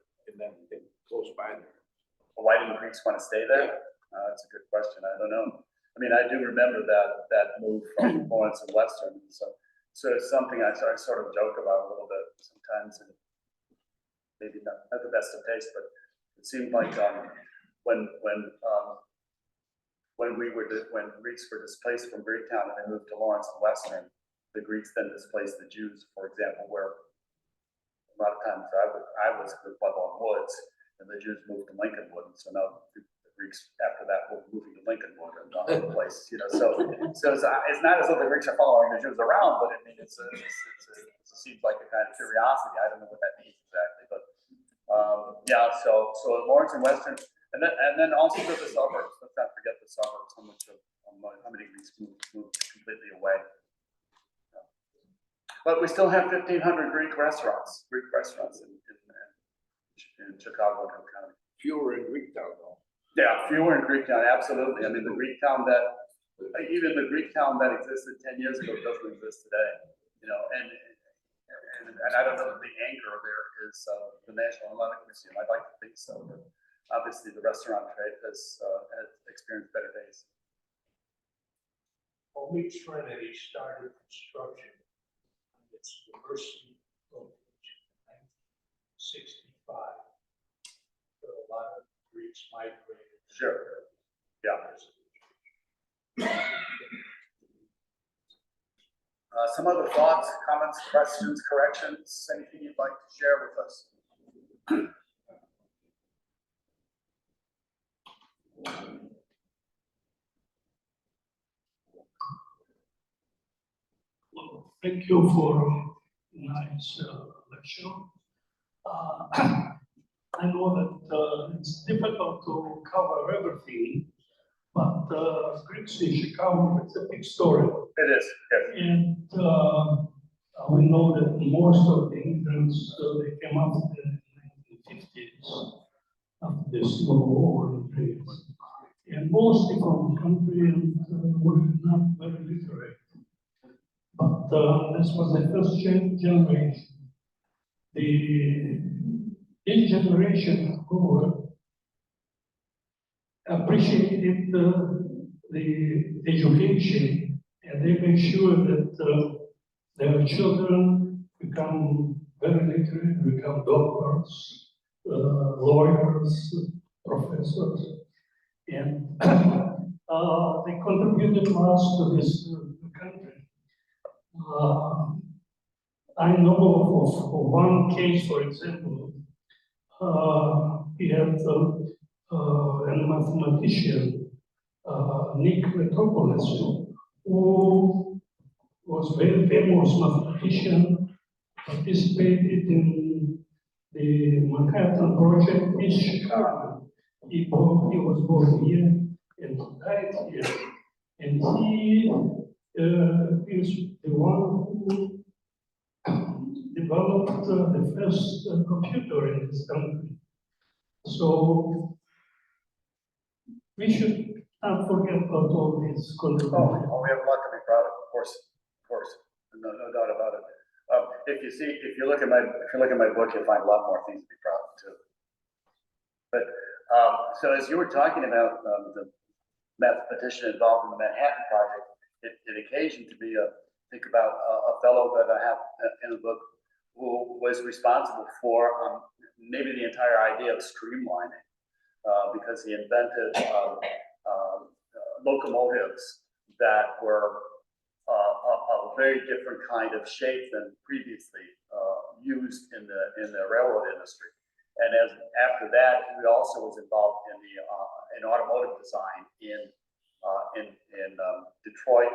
close by there? Why didn't Greeks want to stay there? That's a good question. I don't know. I mean, I do remember that move from Lawrence and Western. So it's something I sort of joke about a little bit sometimes, and maybe not the best of taste, but it seemed like when Greeks were displaced from Greektown and they moved to Lawrence and Western, the Greeks then displaced the Jews, for example, where a lot of times I was with Buffalo Woods, and the Jews moved to Lincolnwood, and so now the Greeks after that were moving to Lincolnwood and all over the place, you know. So it's not as though the Greeks are following the Jews around, but I mean it seems like a kind of curiosity. I don't know what that means exactly, but yeah. So Lawrence and Western, and then also to the suburbs. Let's not forget the suburbs. How many Greeks moved completely away. But we still have 1,500 Greek restaurants in Chicago and Cook County. Fewer in Greektown, though. Yeah, fewer in Greektown, absolutely. I mean, the Greektown even the Greektown that existed 10 years ago doesn't exist today. You know, and I don't know if the anchor there is the National Hellenic Museum. I'd like to think so, but obviously the restaurant trade has experienced better days. Holy Trinity started construction on its university location in 1965. There were a lot of Greeks migrated. Sure. Yeah. Some other thoughts, comments, questions, corrections, anything you'd like to share with us? Thank you for a nice lecture. I know that it's difficult to cover everything, but Greeks in Chicago, it's a big story. It is, yes. And we know that most of the immigrants, they came up in the 1950s. this law over the place. And mostly from the country and were not very literate. But this was the first generation. This generation who appreciated the education, and they make sure that their children become very literate, become doctors, lawyers, professors, and they contributed much to this country. I know of one case, for example, he had a mathematician, Nick Metropolis, who was very famous mathematician, participated in the Manhattan Project in Chicago. He was born here and died here. And he is the one who developed the first computer in this country. So we should not forget about all these contributions. Oh, we have a lot to be proud of course, no doubt about it. If you look at my book, you'll find a lot more things to be proud of too. But so as you were talking about the mathematician involved in the Manhattan Project, it occasioned to be think about a fellow that I have in the book who was responsible for maybe the entire idea of streamlining, because he invented locomotives that were a very different kind of shape than previously used in the railroad industry. And after that, he also was involved in automotive design in Detroit,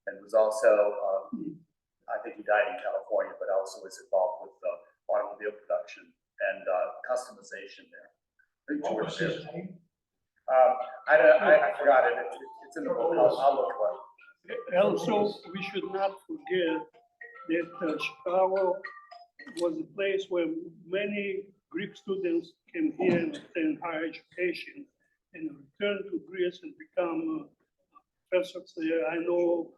and was also I think he died in California, but also was involved with automobile production and customization there. What was his name? I forgot it. It's in the book. I'll look for it. Also, we should not forget that Chicago was a place where many Greek students came here and obtained higher education and returned to Greece and become professors there. I know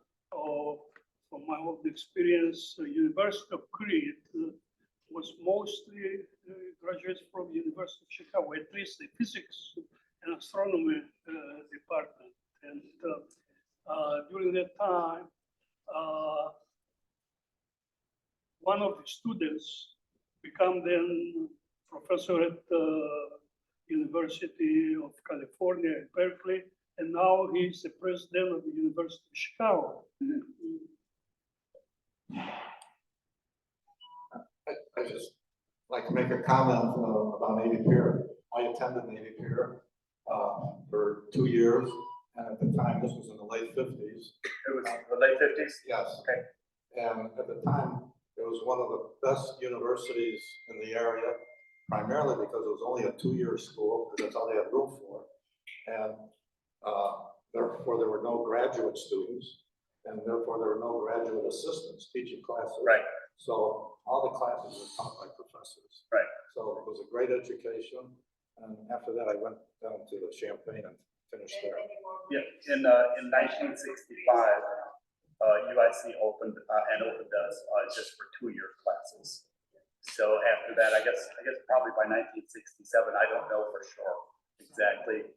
from my own experience, the University of Crete was mostly graduates from the University of Chicago, at least the physics and astronomy department. And during that time, one of the students became then professor at the University of California at Berkeley, and now he's the president of the University of Chicago. I just like to make a comment about Navy Pier. I attended Navy Pier for 2 years, and at the time, this was in the late 50s. It was the late 50s? Yes. Okay. And at the time, it was one of the best universities in the area, primarily because it was only a 2-year school, because that's all they had room for. And therefore, there were no graduate students, and therefore there were no graduate assistants teaching classes. Right. So all the classes were taught by professors. Right. So it was a great education. And after that, I went down to the Champaign and finished there. Yeah, in 1965, UIC opened us just for 2-year classes. So after that, I guess probably by 1967, I don't know for sure exactly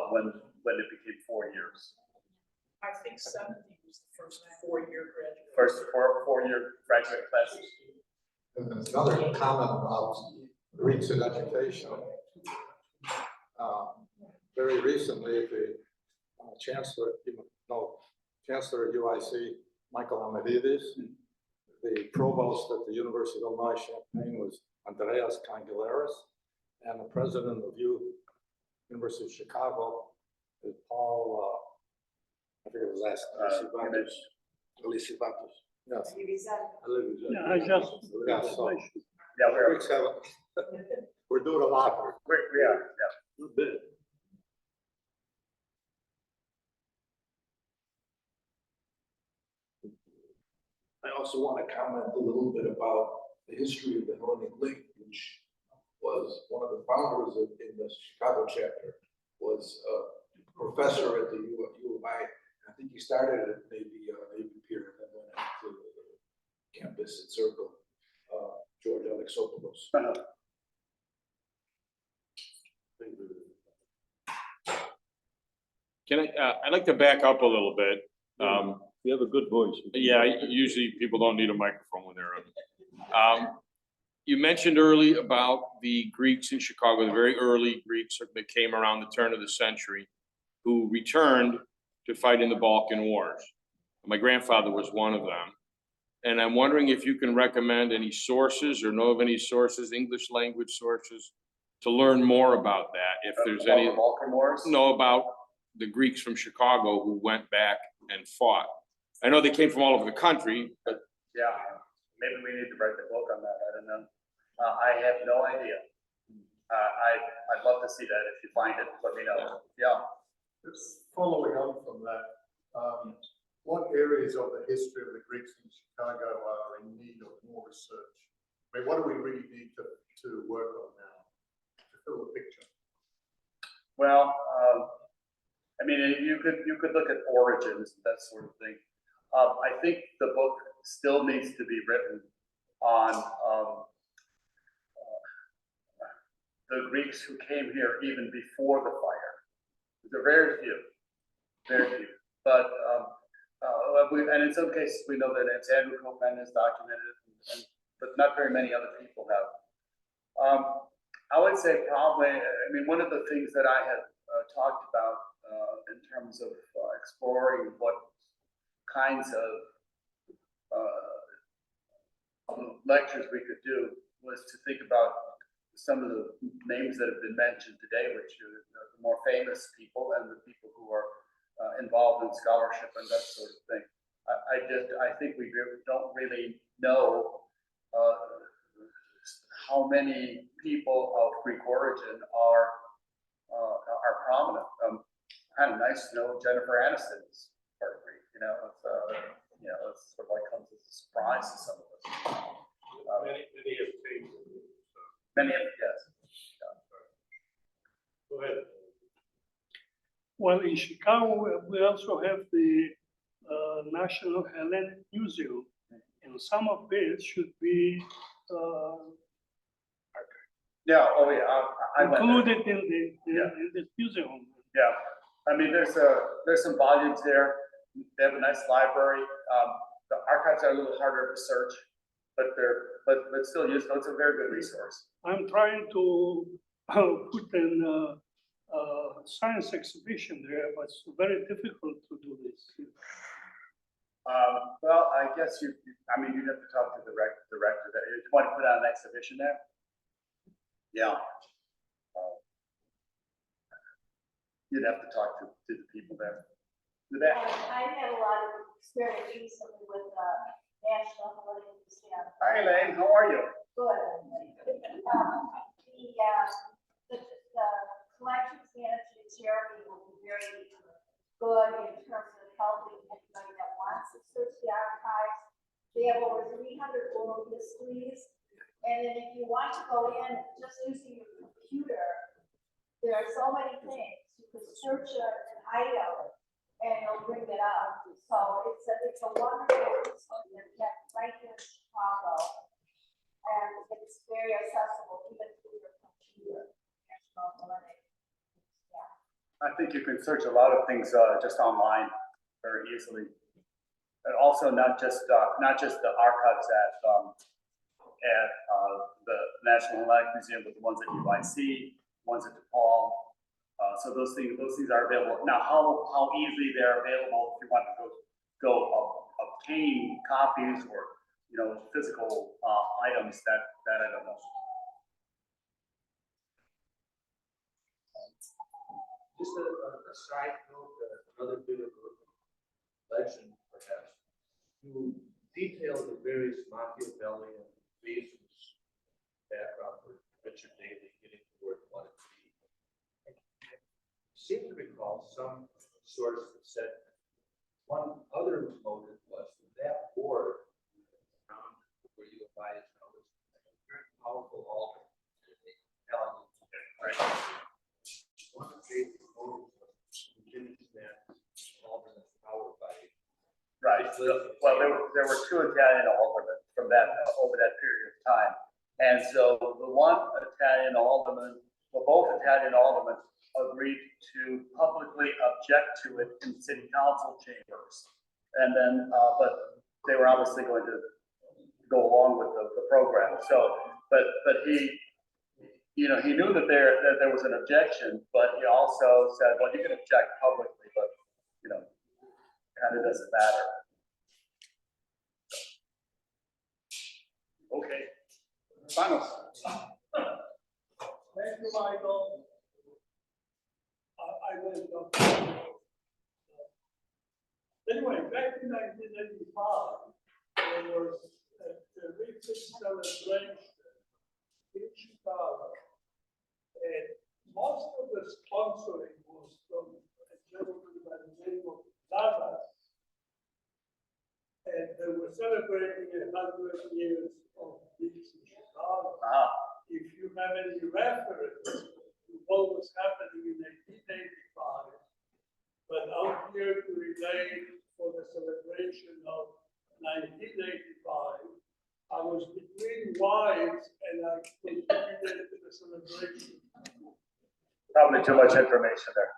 when it became 4 years. I think 70 was the first 4-year graduate. First 4-year graduate classes. And another comment about Greeks in education. Very recently, the Chancellor at UIC, Michael Amididis, the provost at the University of Illinois Champaign was Andreas Kangelaris, and the president of University of Chicago is Paul, I forget his last name, Elisivatos. Yes. Yeah, I just. Yeah, so, Yeah, Greeks have, we're doing a lot. we are, yeah. A bit. I also want to comment a little bit about the history of the Hellenic Link, which was one of the founders in the Chicago chapter, was a professor at the U of I. I think he started at Navy Pier and then went into the campus at Circle, George Alexopoulos. Can I'd like to back up a little bit. You have a good voice. Yeah, usually people don't need a microphone when they're up. You mentioned early about the Greeks in Chicago, the very early Greeks that came around the turn of the century, who returned to fight in the Balkan Wars. My grandfather was one of them. And I'm wondering if you can recommend any sources or know of any sources, English language sources, to learn more about that, if there's any. About the Balkan Wars? Know about the Greeks from Chicago who went back and fought. I know they came from all over the country, but Yeah, maybe we need to write the book on that, I don't know. I have no idea. I'd love to see that, if you find it, let me know. Yeah. Just following on from that, what areas of the history of the Greeks in Chicago are in need of more research? I mean, what do we really need to work on now to fill the picture? Well, I mean, you could look at origins, that sort of thing. I think the book still needs to be written on the Greeks who came here even before the fire. There are very few. But and in some cases we know that it's Andrew Copeman has documented it, but not very many other people have. I would say probably, I mean, one of the things that I had talked about in terms of exploring what kinds of lectures we could do was to think about some of the names that have been mentioned today, which are the more famous people and the people who are involved in scholarship and that sort of thing. I think we don't really know how many people of Greek origin are prominent. Kind of nice to know Jennifer Aniston's part of Greek. It's sort of like comes as a surprise to some of us. Many of yes. Go ahead. Well, in Chicago, we also have the National Hellenic Museum, and some of it should be Yeah. Oh, yeah. I went there. included in the museum. Yeah, I mean, there's some volumes there. They have a nice library. The archives are a little harder to search, but still useful. It's a very good resource. I'm trying to put in science exhibition there, but it's very difficult to do this. Well, I guess you'd have to talk to the director there. You want to put on an exhibition there? Yeah. You'd have to talk to the people there. I had a lot of experience recently with National Hellenic Museum. Hi, Elaine, how are you? Good. The collections management Jeremy will be very good in terms of helping anybody that wants to search the archives. They have over 300 oral histories. And then if you want to go in just using your computer, there are so many things. You can search an item and it'll bring it up. So it's a wonderful resource that's right here in Chicago. And it's very accessible even through your computer. National Hellenic. Yeah. I think you can search a lot of things just online very easily. And also not just the archives at the National Hellenic Museum, but the ones at UIC, ones at DePaul. So those things are available. Now, how easily they're available if you want to go obtain copies or physical items that I don't know. Just a side note, another bit of legend, perhaps. You detail the various Machiavellian reasons background for Richard Daley getting to where he wanted to be. I seem to recall some source that said one other motive was that board where you buy his numbers, a very powerful altar. One of the beginnings that Alderman Howard by. Right, well, there were two Italian aldermen from that, over that period of time. And so the one Italian alderman, well, both Italian aldermen agreed to publicly object to it in city council chambers. And then, but they were obviously going to go along with the program. So, but he, you know, he knew that there was an objection, but he also said, well, you can object publicly, but, you know, kind of doesn't matter. Okay. Finals. Thank you, Michael. I will. Anyway, back in 1985, there was a recent celebration in Chicago. And most of the sponsoring was from a gentleman by the name of Davros. And they were celebrating 100 years of peace in Chicago. If you have any reference to what was happening in 1885, but I'm here to relate for the celebration of 1985. I was between wives and I contributed to the celebration. Probably too much information there.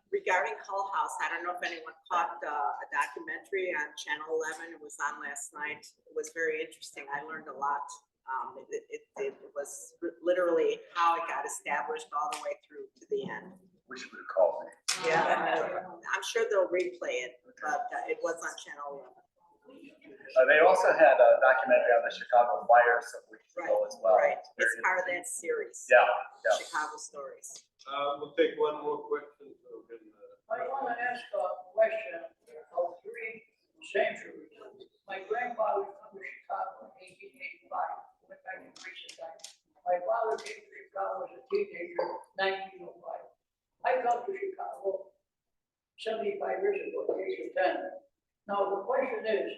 Regarding Hull House, I don't know if anyone caught a documentary on Channel 11. It was on last night. It was very interesting. I learned a lot. It was literally how it got established all the way through to the end. Wish you would have called me. Yeah, I'm sure they'll replay it, but it was on Channel 11. They also had a documentary on the Chicago fire some weeks ago as well. Right, it's part of that series. Yeah. Chicago Stories. We'll take one more question. I want to ask a question of 3 centuries. My grandfather came to Chicago in 1885, went back to recent time. My father came to Chicago as a teenager, 1905. I got to Chicago 75 years ago, at the age of 10. Now, the question is,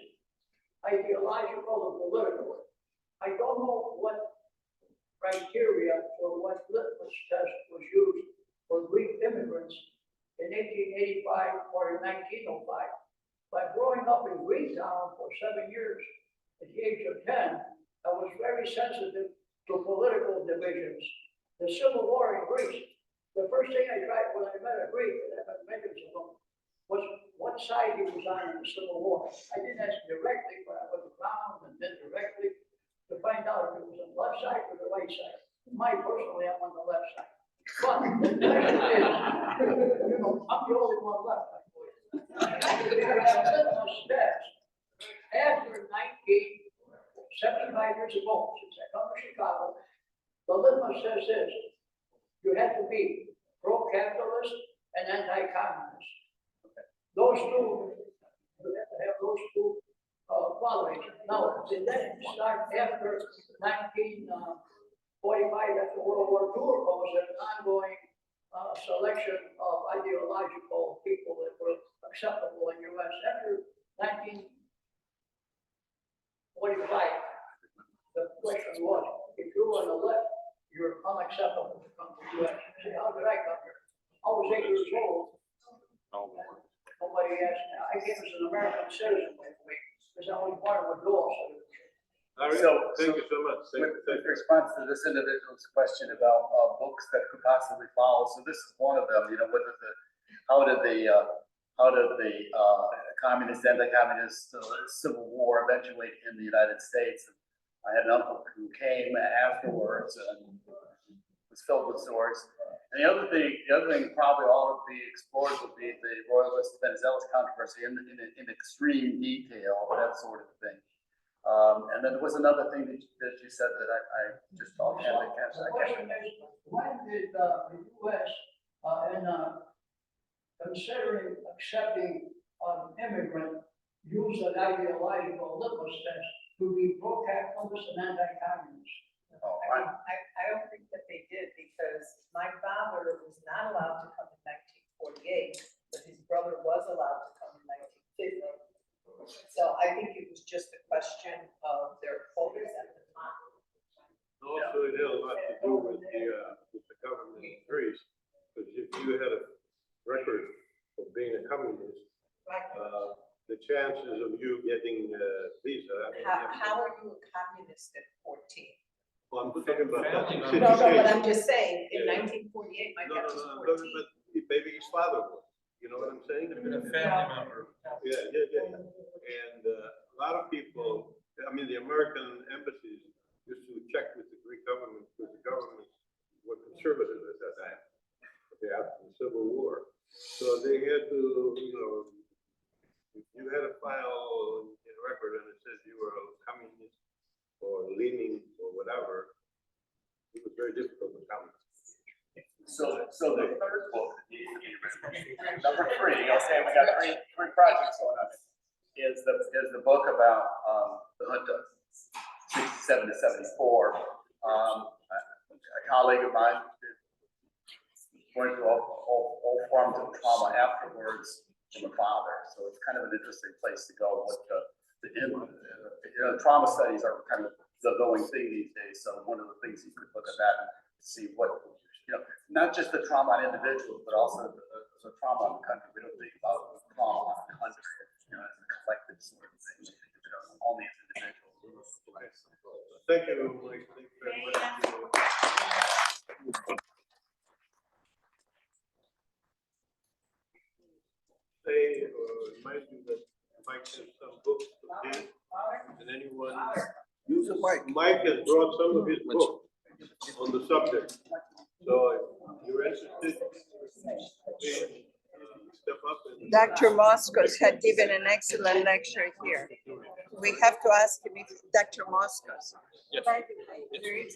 ideological and political. I don't know what criteria or what litmus test was used for Greek immigrants in 1885 or in 1905. But growing up in Greektown for 7 years, at the age of 10, I was very sensitive to political divisions. The Civil War in Greece, the first thing I tried when I met a Greek, and I met millions of them, was what side he was on in the Civil War. I didn't ask directly, but I went around and then directly to find out if it was on the left side or the right side. Personally, I'm on the left side. But the question is, you know, I'm the only one left. After 75 years ago, since I come to Chicago, the litmus says this: you have to be pro-capitalist and anti-communist. Those two, you have to have those two qualities. Now, did that start after 1945, after World War II, or was it an ongoing selection of ideological people that were acceptable in the U.S. after 1945? The question was, if you were on the left, you're unacceptable to come to the U.S. Say, how did I come here? I was 8 years old. Nobody asked me. I came as an American citizen, by the way, because I was part of a dual citizen. All right, thank you so much. With response to this individual's question about books that could possibly follow, so this is one of them. You know, how did the communist, anti-communist civil war eventuate in the United States? I had an uncle who came afterwards and was filled with stories. And the other thing probably all of the explored would be the Royalist Venizelos controversy in extreme detail, that sort of thing. And then there was another thing that you said that I just offhandedly can't. When did the U.S. in considering accepting an immigrant use an ideological litmus test to be pro-capitalist and anti-communist? I don't think that they did, because my father was not allowed to come in 1948, but his brother was allowed to come in 1950. So I think it was just a question of their quotas at the time. Also, it had a lot to do with the government in Greece, because if you had a record of being a communist, the chances of you getting a visa. I mean, How are you a communist at 14? Well, I'm talking about that. No, no, but I'm just saying, in Yeah. 1948, my No, dad no, was no, 14. but maybe his father was, you know what I'm saying? member. Yeah. And a lot of people, I mean, the American embassies used to check with the Greek government, because the governments were conservative at that time, after the Civil War. So they had to, you know, if you had a file in record and it says you were a communist or leaning or whatever, it was very difficult to come. So the third book, number 3, I'll say we got three projects going on, is the book about the junta, 67 to 74. A colleague of mine went through all forms of trauma afterwards from a father, so it's kind of an interesting place to go. What trauma studies are kind of the going thing these days, so one of the things you could look at that and see what, not just the trauma on individuals, but also the trauma on the country. We don't think about trauma on the country, as a collective sort of thing. We think of it only as individuals. Thank you, Mike. Thank you very much. Say, remind you that Mike has some books to give, and anyone. Use the mic. Mike has brought some of his books on the subject, so if you're interested, please, step up and. Dr. Moskos had given an excellent lecture here. We have to ask him if Dr. Moskos. Yes. There is